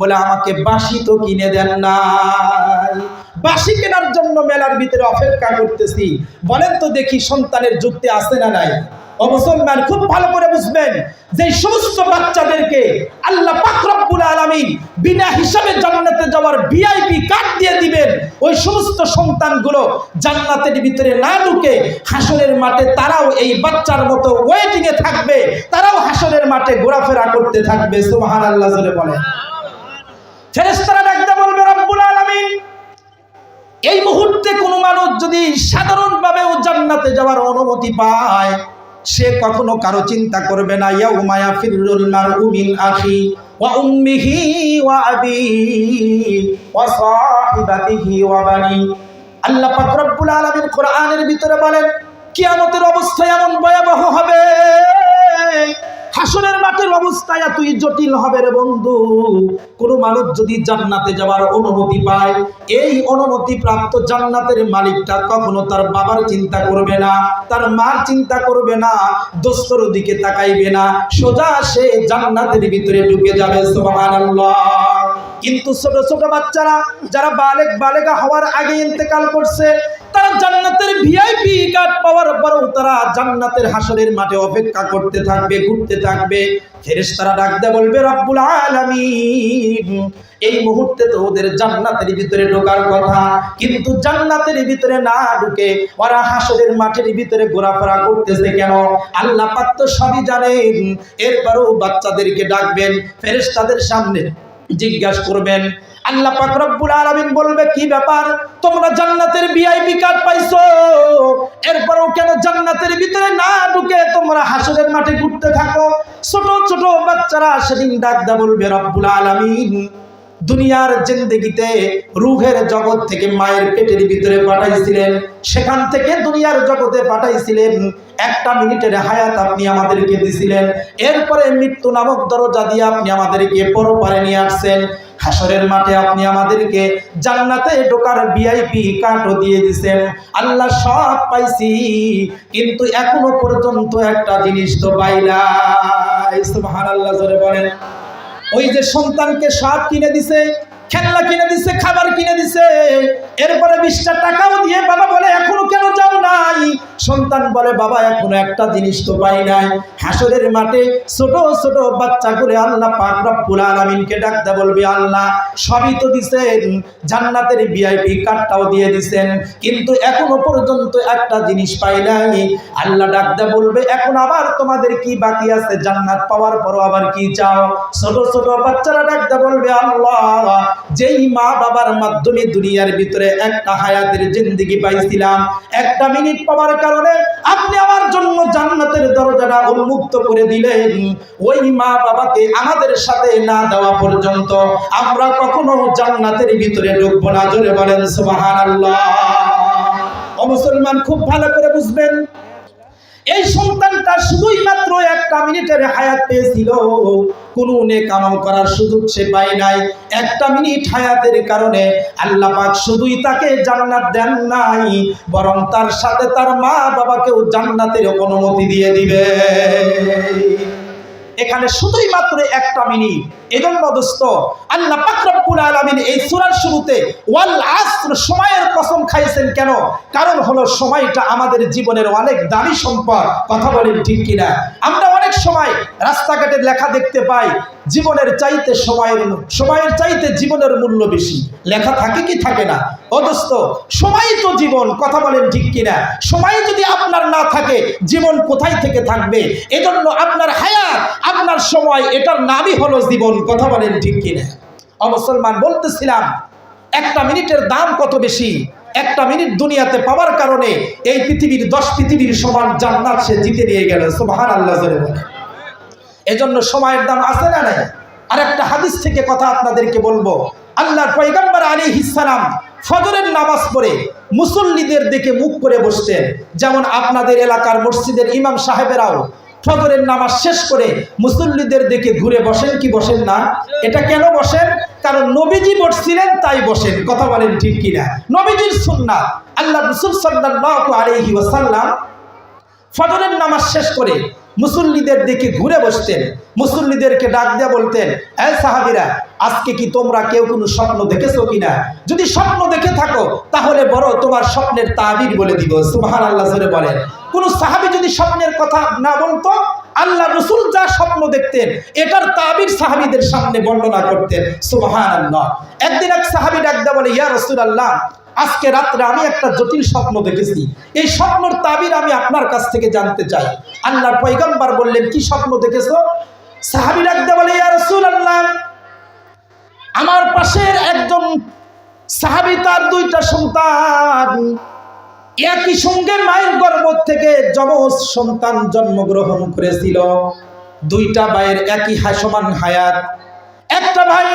বলে, আমাকে বাঁশি তো কিনে দেন নাই, বাঁশি কেনার জন্য মেলার ভিতরে অপেক্ষা করতেছি। বলেন তো দেখি সন্তানের যুক্তি আছে না নাই? ও মুসলমান, খুব ভালো করে বুঝবেন যে সমস্ত বাচ্চাদেরকে আল্লাহ পাক রব্বুল আলামিন বিনা হিসাবে জান্নাতে যাওয়ার ভিআইপি কার্ড দিয়ে দিবেন, ওই সমস্ত সন্তানগুলো জান্নাতের ভিতরে না ঢুকে হাসরের মাঠে তারাও এই বাচ্চার মতো ওয়েটিং এ থাকবে, তারাও হাসরের মাঠে ঘোরাফেরা করতে থাকবে। সুবহানাল্লাহ জোরে বলেন। ফেরেশতারা ডাকতে বলবে রব্বুল আলামিন, এই মুহূর্তে কোনো মানুষ যদি সাধারণভাবেও জান্নাতে যাওয়ার অনুমতি পায়, সে কখনো কারো চিন্তা করবে না ইয়াউমা ইয়াফিরুল মারউ মিন আখি ওয়া উম্মিহি ওয়া আবিহি ওয়া সাহিবাতিহি ওয়া বানি। আল্লাহ পাক রব্বুল আলামিন কোরআনের ভিতরে বলেন, কিয়ামতের অবস্থা এমন ভয়াবহ হবে, হাসরের মাঠের অবস্থা এতই জটিল হবে রে বন্ধু। কোন মানুষ যদি জান্নাতে যাওয়ার অনুমতি পায়, এই অনুমতি প্রাপ্ত জান্নাতের মালিকটা কখনো তার বাবার চিন্তা করবে না, তার মার চিন্তা করবে না, দোস্তর দিকে তাকাইবে না, সোজা সে জান্নাতের ভিতরে ঢুকে যাবে। সুবহানাল্লাহ। কিন্তু ছোট ছোট বাচ্চারা যারা বালেগা হওয়ার আগে ইন্তেকাল করছে, তারা জান্নাতের ভিআইপি কার্ড পাওয়ার পরেও তারা জান্নাতের হাসরের মাঠে অপেক্ষা করতে থাকবে, ঘুরতে থাকবে। ফেরেশতারা ডাকতে বলবে রব্বুল আলামিন, এই মুহূর্তে তো ওদের জান্নাতের ভিতরে ঢোকার কথা, কিন্তু জান্নাতের ভিতরে না ঢুকে ওরা হাসরের মাঠের ভিতরে ঘোরাফেরা করতেছে কেন? আল্লাহ পাক তো সবই জানেন। এরপরও বাচ্চাদেরকে ডাকবেন, ফেরেশতাদের সামনে জিজ্ঞাসা করবেন। আল্লাহ পাক রব্বুল আলামিন বলবে, কি ব্যাপার, তোমরা জান্নাতের ভিআইপি কার্ড পাইছো, এরপরও কেন জান্নাতের ভিতরে না ঢুকে তোমরা হাসরের মাঠে ঘুরতে থাকো? ছোট ছোট বাচ্চারা সেদিন ডাকতে বলবে রব্বুল আলামিন, দুনিয়ার জিন্দেগিতে রূহের জগৎ থেকে মায়ের পেটের ভিতরে পাঠাইছিলেন, সেখান থেকে দুনিয়ার জগতে পাঠাইছিলেন, একটা মিনিটের হায়াত আপনি আমাদেরকে দিছিলেন, এরপরে মৃত্যু নামক দরজা দিয়ে আপনি আমাদেরকে পরপারে নিয়ে আসছেন, হাসরের মাঠে আপনি আমাদেরকে জান্নাতে ঢোকার ভিআইপি কার্ডও দিয়ে দিয়েছেন। আল্লাহ সব পাইছি, কিন্তু এখনো পর্যন্ত একটা জিনিস তো পাই নাই। সুবহানাল্লাহ জোরে বলেন। ওই যে সন্তানকে সব কিনে দিছে, খেলনা কিনে দিছে, খাবার কিনে দিছে, এরপরে 20টা টাকাও দিয়ে বাবা বলে এখনো কেন যাও নাই? সন্তান বলে বাবা এখনো একটা জিনিস তো পাই নাই। হাসরের মাঠে ছোট ছোট বাচ্চাগুলো আল্লাহ পাক রব্বুল আলামিনকে ডাকতে বলবে, আল্লাহ সবই তো দিছেন, জান্নাতের ভিআইপি কার্ডটাও দিয়ে দিছেন, কিন্তু এখনো পর্যন্ত একটা জিনিস পাই নাই। আল্লাহ ডাকতে বলবে, এখন আবার তোমাদের কি বাকি আছে? জান্নাত পাওয়ার পরও আবার কি চাও? ছোট ছোট বাচ্চারা ডাকতে বলবে, আল্লাহ যেই মা বাবার মাধ্যমে দুনিয়ার ভিতরে একটা হায়াতের জিন্দেগি পাইছিলাম, একটা মিনিট পাওয়ার কারণে আপনি আমার জন্য জান্নাতের দরজাটা উন্মুক্ত করে দিলেন, ওই মা বাবাকে আমাদের সাথে না দেওয়া পর্যন্ত আমরা কখনো জান্নাতের ভিতরে ঢুকবো না। জোরে বলেন সুবহানাল্লাহ। ও মুসলমান, খুব ভালো করে বুঝবেন, এই সন্তানটা শুধুই মাত্র একটা মিনিটের হায়াত পেয়েছিল, কোনো নেক আমল করার সুযোগ সে পায় নাই। একটা মিনিট হায়াতের কারণে আল্লাহ পাক শুধুই তাকে জান্নাত দেন নাই, বরং তার সাথে তার মা বাবাকেও জান্নাতের অনুমতি দিয়ে দিবে। এখানে শুধুই মাত্র একটা মিনিট। এজন্য দোস্ত, আল্লাহ পাক রব্বুল আলামিন এই সূরার শুরুতে ওয়াল আসর, সময়ের কসম খাইছেন কেন? কারণ হলো সময়টা আমাদের জীবনের অনেক দামি সম্পদ। কথা বলেন ঠিক কিনা? আমরা অনেক সময় রাস্তাঘাটে লেখা দেখতে পাই, জীবনের চাইতে সময়ের চাইতে জীবনের মূল্য বেশি। লেখা থাকে কি থাকে না? ও দোস্ত, সময় তো জীবন। কথা বলেন ঠিক কিনা? সময় যদি আপনার না থাকে, জীবন কোথায় থেকে থাকবে? এজন্য আপনার হায়াত, আপনার সময়, এটার নামই হলো জীবন। কথা বলেন ঠিক কিনা? ও মুসলমান, বলতেছিলাম একটা মিনিটের দাম কত বেশি। একটা মিনিট দুনিয়াতে পাওয়ার কারণে এই পৃথিবীর 10 পৃথিবীর সমান জান্নাত সে জিতে নিয়ে গেল। সুবহানাল্লাহ জোরে বলেন। এজন্য সময়ের দাম আছে না নাই? আর একটা হাদিস থেকে কথা আপনাদেরকে বলবো। আল্লাহর পয়গম্বর আলাইহিস সালাম ফজরের নামাজ পড়ে মুসল্লিদের দিকে মুখ করে বসতেন। যেমন আপনাদের এলাকার মসজিদের ইমাম সাহেবেরাও ফজরের নামাজ শেষ করে মুসল্লিদের দিকে ঘুরে বসেন কি বসেন না? এটা কেন বসেন? কারণ নবীজি বসছিলেন তাই বসেন। কথা বলেন ঠিক কিনা? নবীজির সুন্নাত। আল্লাহ রাসূল সাল্লাল্লাহু আলাইহি ওয়াসাল্লাম ফজরের নামাজ শেষ করে মুসল্লিদের দিকে ঘুরে বসতেন, মুসল্লিদেরকে ডাক দিয়ে বলতেন, এই সাহাবীরা, আজকে কি তোমরা কেউ কোনো স্বপ্ন দেখেছো কিনা? যদি স্বপ্ন দেখে থাকো তাহলে বড় তোমার স্বপ্নের তাবির বলে দিব। সুবহানাল্লাহ জোরে বলেন। কোন সাহাবী যদি যদি স্বপ্নের কথা না বলতো, আল্লাহ রাসূল যা স্বপ্ন দেখতেন এটার তাবির সাহাবীদের সামনে বর্ণনা করতেন। সুবহানাল্লাহ। একদিন এক সাহাবী ডাক দিয়ে বলে, ইয়া রাসূলুল্লাহ, আজকে রাত্রে আমি একটা জটিল স্বপ্ন দেখেছি, এই স্বপ্নের তাবির আমি আপনার কাছ থেকে জানতে চাই। আল্লাহর পয়গম্বর বললেন, কি স্বপ্ন দেখেছো? সাহাবী ডাক দিয়ে বলে, ইয়া রাসূলুল্লাহ, আমার পাশের একজন সাহাবী, তার দুইটা সন্তান একই সঙ্গে মায়ের গর্ভ থেকে যমজ সন্তান জন্মগ্রহণ করেছিল। দুইটা ভাইয়ের একই সমান হায়াত। একটা ভাই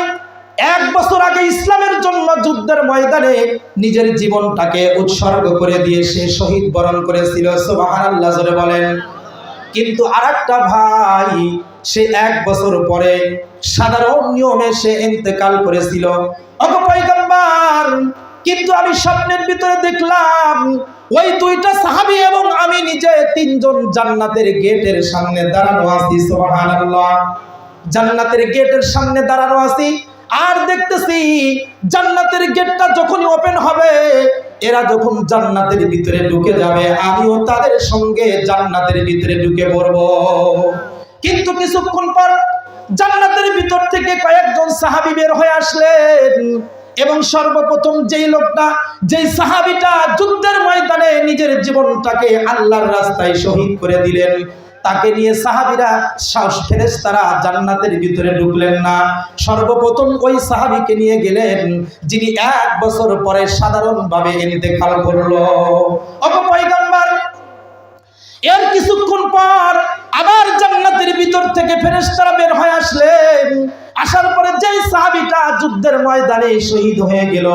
1 বছর আগে ইসলামের জন্য যুদ্ধের ময়দানে নিজের জীবনটাকে উৎসর্গ করে দিয়ে সে শহীদ বরণ করেছিল। সুবহানাল্লাহ জোরে বলেন। কিন্তু আরেকটা ভাই, সে 1 বছর পরে সাধারণ নিয়মে সে ইন্তেকাল করেছিল। ওগো পয়গম্বর, কিন্তু আমি স্বপ্নের ভিতরে দেখলাম ওই দুইটা সাহাবী এবং আমি নিজে 3 জন জান্নাতের গেটের সামনে দাঁড়ানো আছি। সুবহানাল্লাহ। জান্নাতের গেটের সামনে দাঁড়ানো আছি আর দেখতেছি জান্নাতের গেটটা যখনই ওপেন হবে, এরা যখন জান্নাতের ভিতরে ঢুকে যাবে, আমিও তাদের সঙ্গে জান্নাতের ভিতরে ঢুকে পড়ব। কিন্তু কিছুক্ষণ পর জান্নাতের ভিতর থেকে কয়েকজন সাহাবী বের হয়ে আসলেন এবং সর্বপ্রথম যেই সাহাবীটা যুদ্ধের ময়দানে নিজের জীবনটাকে আল্লাহর রাস্তায় শহীদ করে দিলেন, তাকে নিয়ে সাহাবীরা ফেরেশতারা জান্নাতের ভিতরে ঢুকলেন না। সর্বপ্রথম ওই সাহাবীকে নিয়ে গেলেন যিনি 1 বছর পরে সাধারণভাবে ইন্তেকাল করলো। ওগো পয়গম্বর, এর কিছুক্ষণ পর আবার জান্নাতের ভিতর থেকে ফেরেশতারা বের হয়ে আসলেন। আসার পরে যেই সাহাবীটা যুদ্ধের ময়দানে শহীদ হয়ে গেল,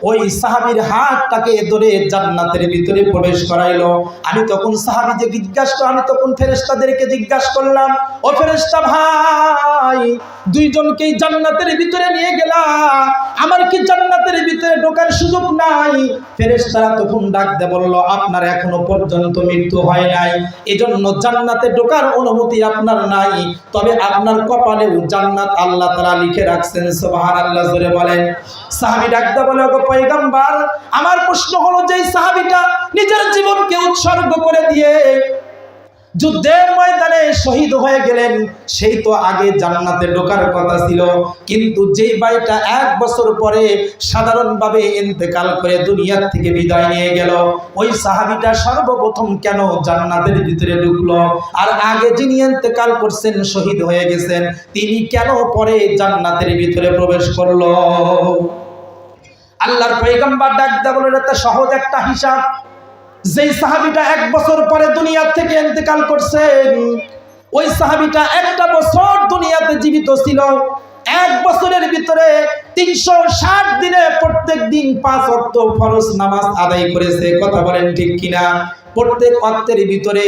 ওই সাহাবীর হাতটাকে ধরে জান্নাতের ভিতরে প্রবেশ করাইলো। আমি তখন আমি তখন ফেরেশতাদেরকে জিজ্ঞাসা করলাম, ও ফেরেশতা ভাই, দুইজনকেই জান্নাতের ভিতরে নিয়ে গেলা, আমার কি জান্নাতের ভিতরে ঢোকার সুযোগ নাই? ফেরেশতারা তখন ডাক দিয়ে বলল, আপনার এখনো পর্যন্ত মৃত্যু হয় নাই, এজন্য জান্নাতে ঢোকার অনুমতি আপনার নাই, তবে আপনার কপালেও জান্নাত আল্লাহ তাআলা লিখে রাখছেন। সুবহানাল্লাহ জোরে বলেন। সাহাবী ডাক দিয়ে বলে, ওগো পয়গম্বর, আমার প্রশ্ন হলো, যেই সাহাবীটা নিজের জীবনকে উৎসর্গ করে দিয়ে যুদ্ধের ময়দানে শহীদ হয়ে গেলেন, সেই তো আগে জান্নাতে ঢোকার কথা ছিল, কিন্তু যেই ভাইটা 1 বছর পরে সাধারণভাবে ইন্তেকাল করে দুনিয়া থেকে বিদায় নিয়ে গেল, ওই সাহাবীটা সর্বপ্রথম কেন জান্নাতের ভিতরে ঢুকলো? আর আগে যিনি ইন্তেকাল করছেন, শহীদ হয়ে গেছেন, তিনি কেন পরে জান্নাতের ভিতরে প্রবেশ করলো? আল্লাহর পয়গম্বর ডাক দিয়ে বলেন, এটা সহজ একটা হিসাব। যেই সাহাবীটা 1 বছর পরে দুনিয়া থেকে ইন্তেকাল করছেন, ওই সাহাবীটা 1টা বছর দুনিয়াতে জীবিত ছিল। 1 বছরের ভিতরে 360 দিনে প্রত্যেক দিন 5 ওয়াক্ত ফরজ নামাজ আদায় করেছে। কথা বলেন ঠিক কিনা? প্রত্যেক ওয়াক্তের ভিতরে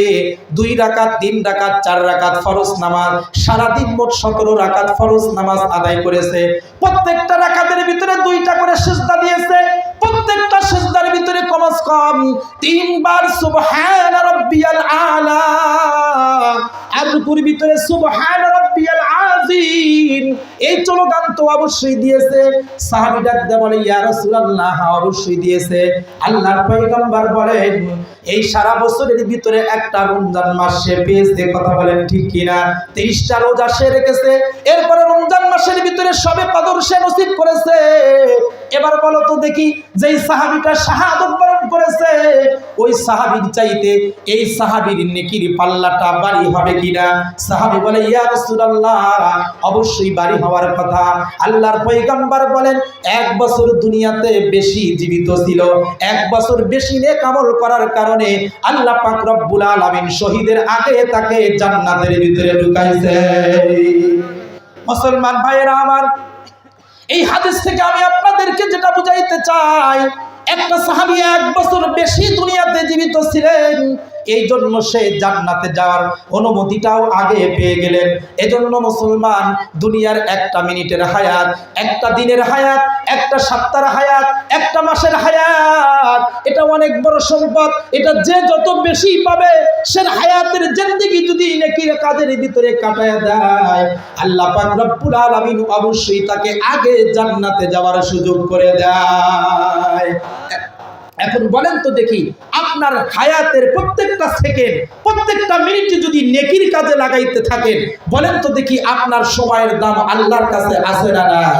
2 রাকাত, 3 রাকাত, 4 রাকাত ফরজ নামাজ, সারাদিন মোট 17 রাকাত ফরজ নামাজ আদায় করেছে। প্রত্যেকটা রাকাতের ভিতরে 2টা করে সিজদা দিয়েছে। প্রত্যেকটা সিজদার ভিতরে কমস কম 3 বার সুবহান রাব্বিয়াল আলা, আর রুকুর ভিতরে সুবহান রাব্বিয়াল আযীম, এই স্লোগান তো অবশ্যই দিয়েছে। সাহাবী ডাক দিয়ে বলে, ইয়া রাসূলুল্লাহ, অবশ্যই দিয়েছে। আল্লাহর পয়গম্বর বলেন, এই সারা বছরের ভিতরে একটা রমজান মাস সে পেয়েছে। কথা বলেন ঠিক কিনা? 30টা রোজা সে রেখেছে, এরপরে রমজান মাসের ভিতরে সবে কদর সে নসিব করেছে। এবার বলো তো দেখি, যেই সাহাবীটা শাহাদাত বরণ করেছে, ওই সাহাবীর চাইতে এই সাহাবীর নেকির পাল্লাটা ভারী হবে কিনা? সাহাবী বলে, ইয়া রাসূলুল্লাহ, অবশ্যই ভারী হওয়ার কথা। আল্লাহর পয়গম্বর বলেন, 1 বছর দুনিয়াতে বেশি জীবিত ছিল, 1 বছর বেশি নেক আমল করার কারণে আল্লাহ পাক রব্বুল আলামিন শহীদের আগে তাকে জান্নাতের ভিতরে ঢুকাইছে। মুসলমান ভাইরা আমার, এই হাদিস থেকে আমি আপনাদেরকে যেটা বুঝাইতে চাই, একটা সাহাবী 1 বছর বেশি দুনিয়াতে জীবিত ছিলেন, এই জন্য সে জান্নাতে যাওয়ার অনুমতিটাও আগে পেয়ে গেলেন। এজন্য মুসলমান, দুনিয়ার 1টা মিনিটের হায়াত, 1টা দিনের হায়াত, 1টা সপ্তাহের হায়াত, 1টা মাসের হায়াত, এটা অনেক বড় সম্পদ। এটা যে যত বেশি পাবে, সে হায়াতের জিন্দেগি যদি নেকির কাজের ভিতরে কাটায় দেয়, আল্লাহ পাক রব্বুল আলামিন অবশ্যই তাকে আগে জান্নাতে যাওয়ার সুযোগ করে দেয়। এখন বলেন তো দেখি, আপনার হায়াতের প্রত্যেকটা সেকেন্ড, প্রত্যেকটা মিনিট যদি নেকির কাজে লাগাইতে থাকেন, বলেন তো দেখি আপনার সময়ের দাম আল্লাহর কাছে আছে না নাই?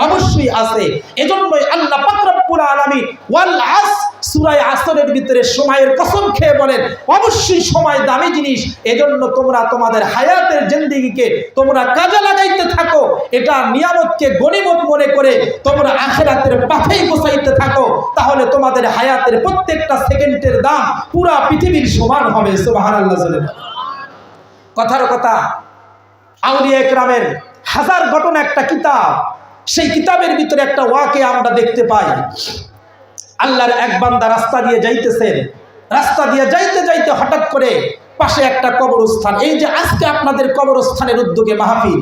অবশ্যই আছে। এজন্যই আল্লাহ পাক রব্বুল আলামিন ওয়াল আসর, সূরা আসরের ভিতরে সময়ের কসম খেয়ে বলেন অবশ্যই সময় দামি জিনিস। এজন্য তোমরা তোমাদের হায়াতের জিন্দেগিকে তোমরা কাজে লাগাইতে থাকো, এটা নিয়ামতকে গনিমত মনে করে তোমরা আখিরাতের পথেই গোছাইতে থাকো, তাহলে তোমাদের হায়াতের প্রত্যেকটা সেকেন্ডের দাম পুরা পৃথিবীর সমান হবে। সুবহানাল্লাহ। কথার কথা, আউলিয়া ইকরামের হাজার ঘটনা একটা কিতাব, সেই কিতাবের ভিতরে একটা ওয়াকে আমরা দেখতে পাই। আল্লাহর এক বান্দা রাস্তা দিয়ে যাইতেছেন, রাস্তা দিয়ে যাইতে যাইতে হঠাৎ করে পাশে একটা কবরস্থান, এই যে আজকে আপনাদের কবরস্থানের উদ্যোগে মাহফিল,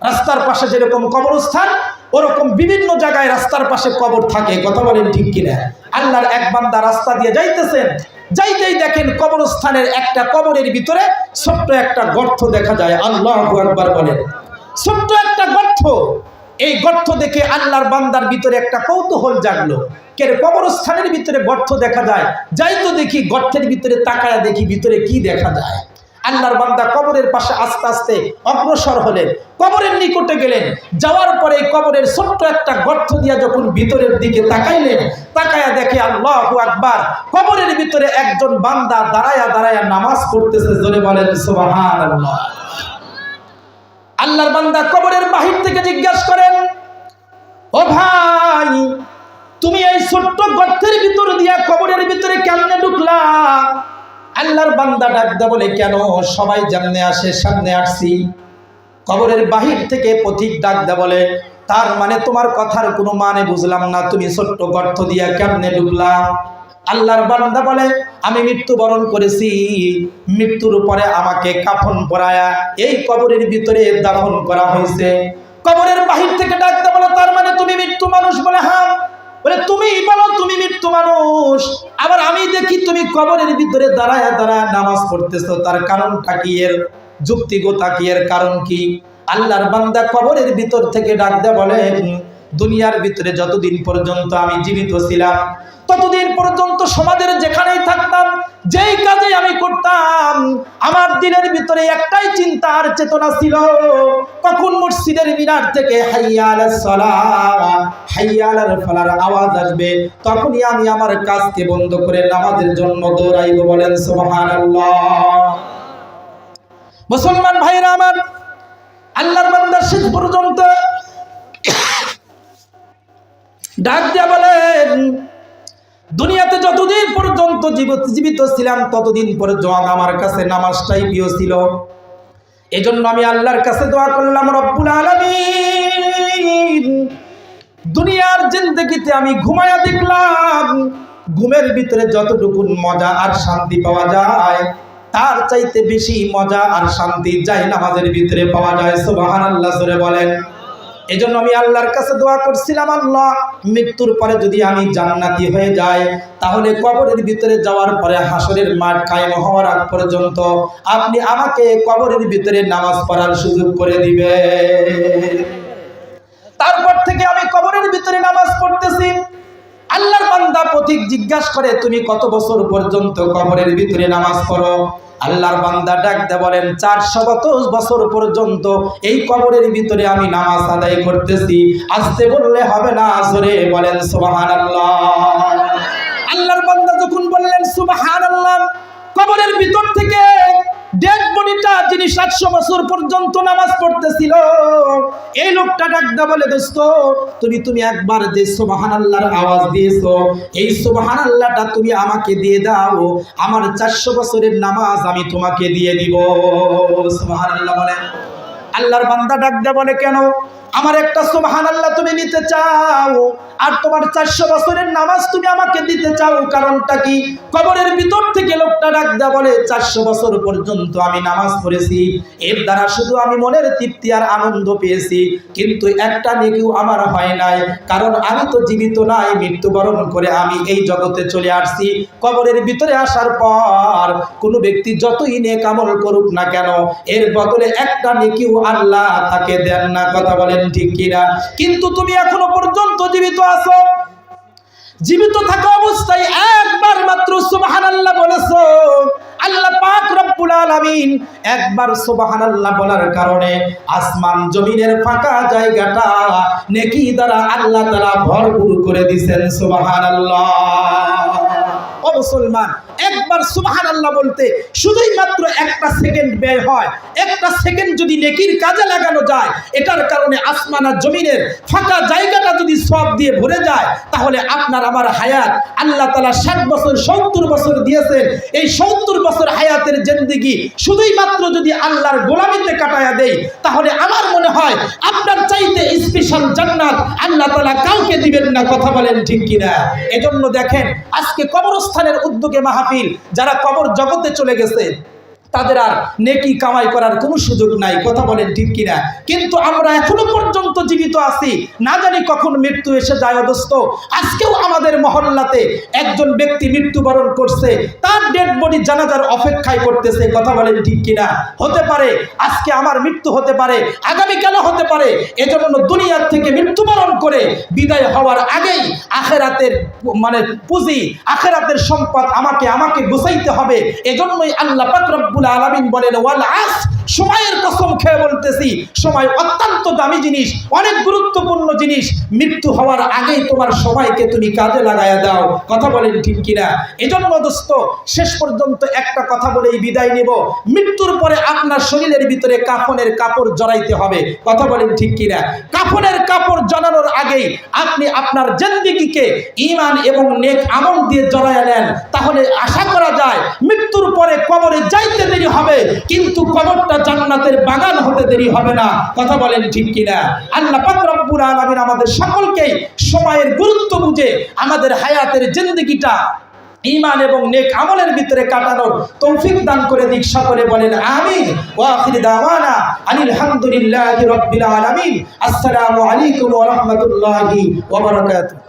রাস্তার পাশে যেরকম কবরস্থান ওরকম বিভিন্ন জায়গায় রাস্তার পাশে কবর থাকে। কথা বলেন ঠিক কিনা? আল্লাহর এক বান্দা রাস্তা দিয়ে যাইতেছেন, যাইতেই দেখেন কবরস্থানের একটা কবরের ভিতরে ছোট্ট একটা গর্ত দেখা যায়। আল্লাহু আকবার বলেন। ছোট্ট একটা গর্ত। এই গর্ত দেখে আল্লাহর বান্দার ভিতরে একটা কৌতূহল জাগলো, কে কবরস্থানের ভিতরে গর্ত দেখা যায়, যাই তো দেখি গর্তের ভিতরে তাকায়া দেখি ভিতরে কি দেখা যায়। আল্লাহর বান্দা কবরের পাশে আস্তে আস্তে অগ্রসর হলেন, কবরের নিকটে গেলেন, যাওয়ার পরে কবরের ছোট্ট একটা গর্ত দিয়া যখন ভিতরের দিকে তাকাইলেন, তাকায়া দেখে আল্লাহু আকবার, কবরের ভিতরে একজন বান্দা দাঁড়ায়া দাঁড়ায়া নামাজ পড়তেছে। জোরে বলেন সুবহানাল্লাহ। আল্লাহর বান্দা কবরের বাহির থেকে জিজ্ঞাসা করেন, ও ভাই, তুমি এই ছোট্ট গর্তের ভিতর দিয়া কবরের ভিতরে কেমনে ঢুকলা? আল্লাহর বান্দা ডাকতে বলে, কেন সবাই যেমনে আসে সামনে আসছি। কবরের বাহির থেকে পথিক ডাকতে বলে, তার মানে তোমার কথার কোনো মানে বুঝলাম না, তুমি ছোট্ট গর্ত দিয়া কেমনে ঢুকলা? আল্লাহর বান্দা বলে, আমি মৃত্যুবরণ করেছি, মৃত্যুর পরে আমাকে কাফন পরায়া এই কবরের ভিতরে দাফন করা হয়েছে। কবরের বাহির থেকে ডাকতে বলে, তার মানে তুমি মৃত্যু মানুষ? বলে হ্যাঁ। বলে তুমি বলো তুমি মৃত্যু মানুষ, আবার আমি দেখি তুমি কবরের ভিতরে দাঁড়ায় দাঁড়ায় নামাজ পড়তেছো, তার কারণটা কি? এর যুক্তিগতা কি? এর কারণ কি? আল্লাহর বান্দা কবরের ভিতর থেকে ডাকতে বলে, দুনিয়ার ভিতরে যতদিন পর্যন্ত আমি জীবিত ছিলাম, ততদিন পর্যন্ত সমাজের যেখানেই থাকতাম, যেই কাজে আমি করতাম, আমার দিনের ভিতরে একটাই চিন্তা আর চেতনা ছিল, কখন মসজিদের মিনার থেকে হাইয়া আলাস সালাহ, হাইয়া আলাল ফালার আওয়াজ আসবে, তখনই আমি আমার কাজকে বন্ধ করে নামাজের জন্য দৌড়াইব। বলেন সুবহানাল্লাহ। মুসলমান ভাইরা আমার, আল্লাহর বান্দা শেষ পর্যন্ত ডাক দিয়া বলেন, দুনিয়াতে যতদিন পর্যন্ত জীবিত ছিলাম ততদিন পর্যন্ত আমার কাছে নামাজটাই প্রিয় ছিল। এজন্য আমি আল্লাহর কাছে দোয়া করলাম, রব্বুল আলামিন, দুনিয়ার জিন্দেগিতে আমি ঘুমায়া দেখলাম, ঘুমের ভিতরে যতটুকু মজা আর শান্তি পাওয়া যায়, তার চাইতে বেশি মজা আর শান্তি নামাজের ভিতরে পাওয়া যায়। সুবহানাল্লাহ জোরে বলেন। এজন্য আমি আল্লাহর কাছে দোয়া করছিলাম, আল্লাহ, মৃত্যুর পরে যদি আমি জান্নাতি হয়ে যাই, তাহলে কবরের ভিতরে যাওয়ার পরে হাসরের মাঠ কায়েম হওয়ার আগ পর্যন্ত আপনি আমাকে কবরের ভিতরে নামাজ পড়ার সুযোগ করে দিবেন। তারপর থেকে আমি কবরের ভিতরে নামাজ পড়তেছি। আল্লাহর বান্দা পথিক জিজ্ঞাসা করে, তুমি কত বছর পর্যন্ত কবরের ভিতরে নামাজ পড়ো? আল্লাহর বান্দা ডাকতে বলেন, 400 বছর পর্যন্ত এই কবরের ভিতরে আমি নামাজ আদায় করতেছি। আস্তে বললে হবে না, জোরে বলেন সুবহানাল্লাহ। আল্লাহর বান্দা যখন বললেন সুবহানাল্লাহ, কবরের ভিতর থেকে ডেড বডিটা যিনি 700 বছর পর্যন্ত নামাজ পড়তেছিল, এই লোকটা ডাকতে বলে, দোস্ত, তুমি একবার যে সুবহানাল্লাহর আওয়াজ দিয়েছো, এই সুবহানাল্লাহটা তুমি আমাকে দিয়ে দাও, আমার 400 বছরের নামাজ আমি তোমাকে দিয়ে দিব। সুবহানাল্লাহ বলে। আল্লাহর বান্দা ডাকতে বলে, কেন? আমার একটা সুবহানাল্লাহ তুমি নিতে চাও আর তোমার 400 বছরের নামাজ তুমি আমাকে দিতে চাও, কারণটা কি? কবরের ভিতর থেকে লোকটা ডাকতে বলে, 400 বছর পর্যন্ত আমি নামাজ পড়েছি, এর দ্বারা শুধু আমি মনের তৃপ্তি আর আনন্দ পেয়েছি, কিন্তু একটা নেকিও আমার হয় নাই, কারণ আমি তো জীবিত নাই, মৃত্যুবরণ করে আমি এই জগতে চলে আসছি। কবরের ভিতরে আসার পর কোনো ব্যক্তি যতই নেক আমল করুক না কেন, এর বদলে একটা নেকিও আল্লাহ তাকে দেন না। কথা বলেন ঠিক কিনা? কিন্তু তুমি এখনো পর্যন্ত জীবিত আছো, জীবিত থাকা অবস্থায় একবার মাত্র সুবহানাল্লাহ বলেছো, আল্লাহ পাক রব্বুল আলামিন একবার সুবহানাল্লাহ বলার কারণে আসমান জমিনের ফাঁকা জায়গাটা নেকি দ্বারা আল্লাহ তাআলা ভরপুর করে দিবেন। সুবহানাল্লাহ। ও মুসলমান, একবার সুবহানাল্লাহ বলতে শুধুই মাত্র একটা সেকেন্ড ব্যয় হয়। একটা সেকেন্ড যদি নেকির কাজে লাগানো যায়, এটার কারণে আসমান আর জমিনের ফাঁকা জায়গাটা যদি সওয়াব দিয়ে ভরে যায়, তাহলে আপনার আমার হায়াত আল্লাহ তাআলা 60 বছর 70 বছর দিয়েছেন। এই 70 বছর হায়াতের জিন্দেগি শুধুই মাত্র যদি আল্লাহর গোলামিতে কাটায়া দেই, তাহলে আমার মনে হয় আপনার চাইতে স্পেশাল জান্নাত আল্লাহ তাআলা কাউকে দিবেন না। কথা বলেন ঠিক কিনা? এজন্য দেখেন, আজকে কবরস্থানের উদ্যোগে মাহফিল, যারা কবর জগতে চলে গেছে তাদের আর নেকি কামাই করার কোনো সুযোগ নাই। কথা বলেন ঠিক কিনা? কিন্তু আমরা এখনো পর্যন্ত জীবিত আছি, না জানি কখন মৃত্যু এসে যায়। দোস্ত, আজকেও আমাদের মহল্লাতে একজন ব্যক্তি মৃত্যুবরণ করছে, তার ডেড বডি জানাজার অপেক্ষায় করতেছে। কথা বলেন ঠিক কিনা? হতে পারে আজকে আমার মৃত্যু হতে পারে, আগামীকালও হতে পারে। এজন্য দুনিয়ার থেকে মৃত্যুবরণ করে বিদায় হওয়ার আগেই আখেরাতের পুঁজি, আখেরাতের সম্পদ আমাকে গুছাইতে হবে। এজন্যই আল্লাহ পাক রব্বুল আলামিন বলেন, ওয়াল আসর, সময়ের কসম খেয়ে বলতেছি, সময় অত্যন্ত দামি জিনিস, অনেক গুরুত্বপূর্ণ জিনিস। মৃত্যু হওয়ার আগেই তোমার সময়কে তুমি কাজে লাগায়া দাও। কথা বলেন ঠিক কিনা? এজন্য দোস্ত, শেষ পর্যন্ত একটা কথা বলেই বিদায় নেব। মৃত্যুর পরে আপনার শরীরের ভিতরে কাফনের কাপড় জড়াইতে হবে। কথা বলেন ঠিক কিনা? কাফনের কাপড় জড়ানোর আগেই আপনি আপনার জিন্দেগিকে ঈমান এবং নেক আমল দিয়ে জড়ায়া নেন, তাহলে আশা করা যায় মৃত্যুর পরে কবরে যাইতে দেরি হবে, কিন্তু কবরটা জান্নাতের বাগান হতে দেরি হবে না। কথা বলেন ঠিক কিনা? আল্লাহ পাক রব্বুল আলামিন আমাদের সকলকে সময়ের গুরুত্ব বুঝে আমাদের হায়াতের জিন্দেগিটা ঈমান এবং নেক আমলের ভিতরে কাটানোর তৌফিক দান করে দিক। সকলে বলেন আমিন। ওয়া আখির দাওয়ানা আনিল হামদুলিল্লাহি রাব্বিল আলামিন। আসসালামু আলাইকুম ওয়া রাহমাতুল্লাহি ওয়া বারাকাতুহু।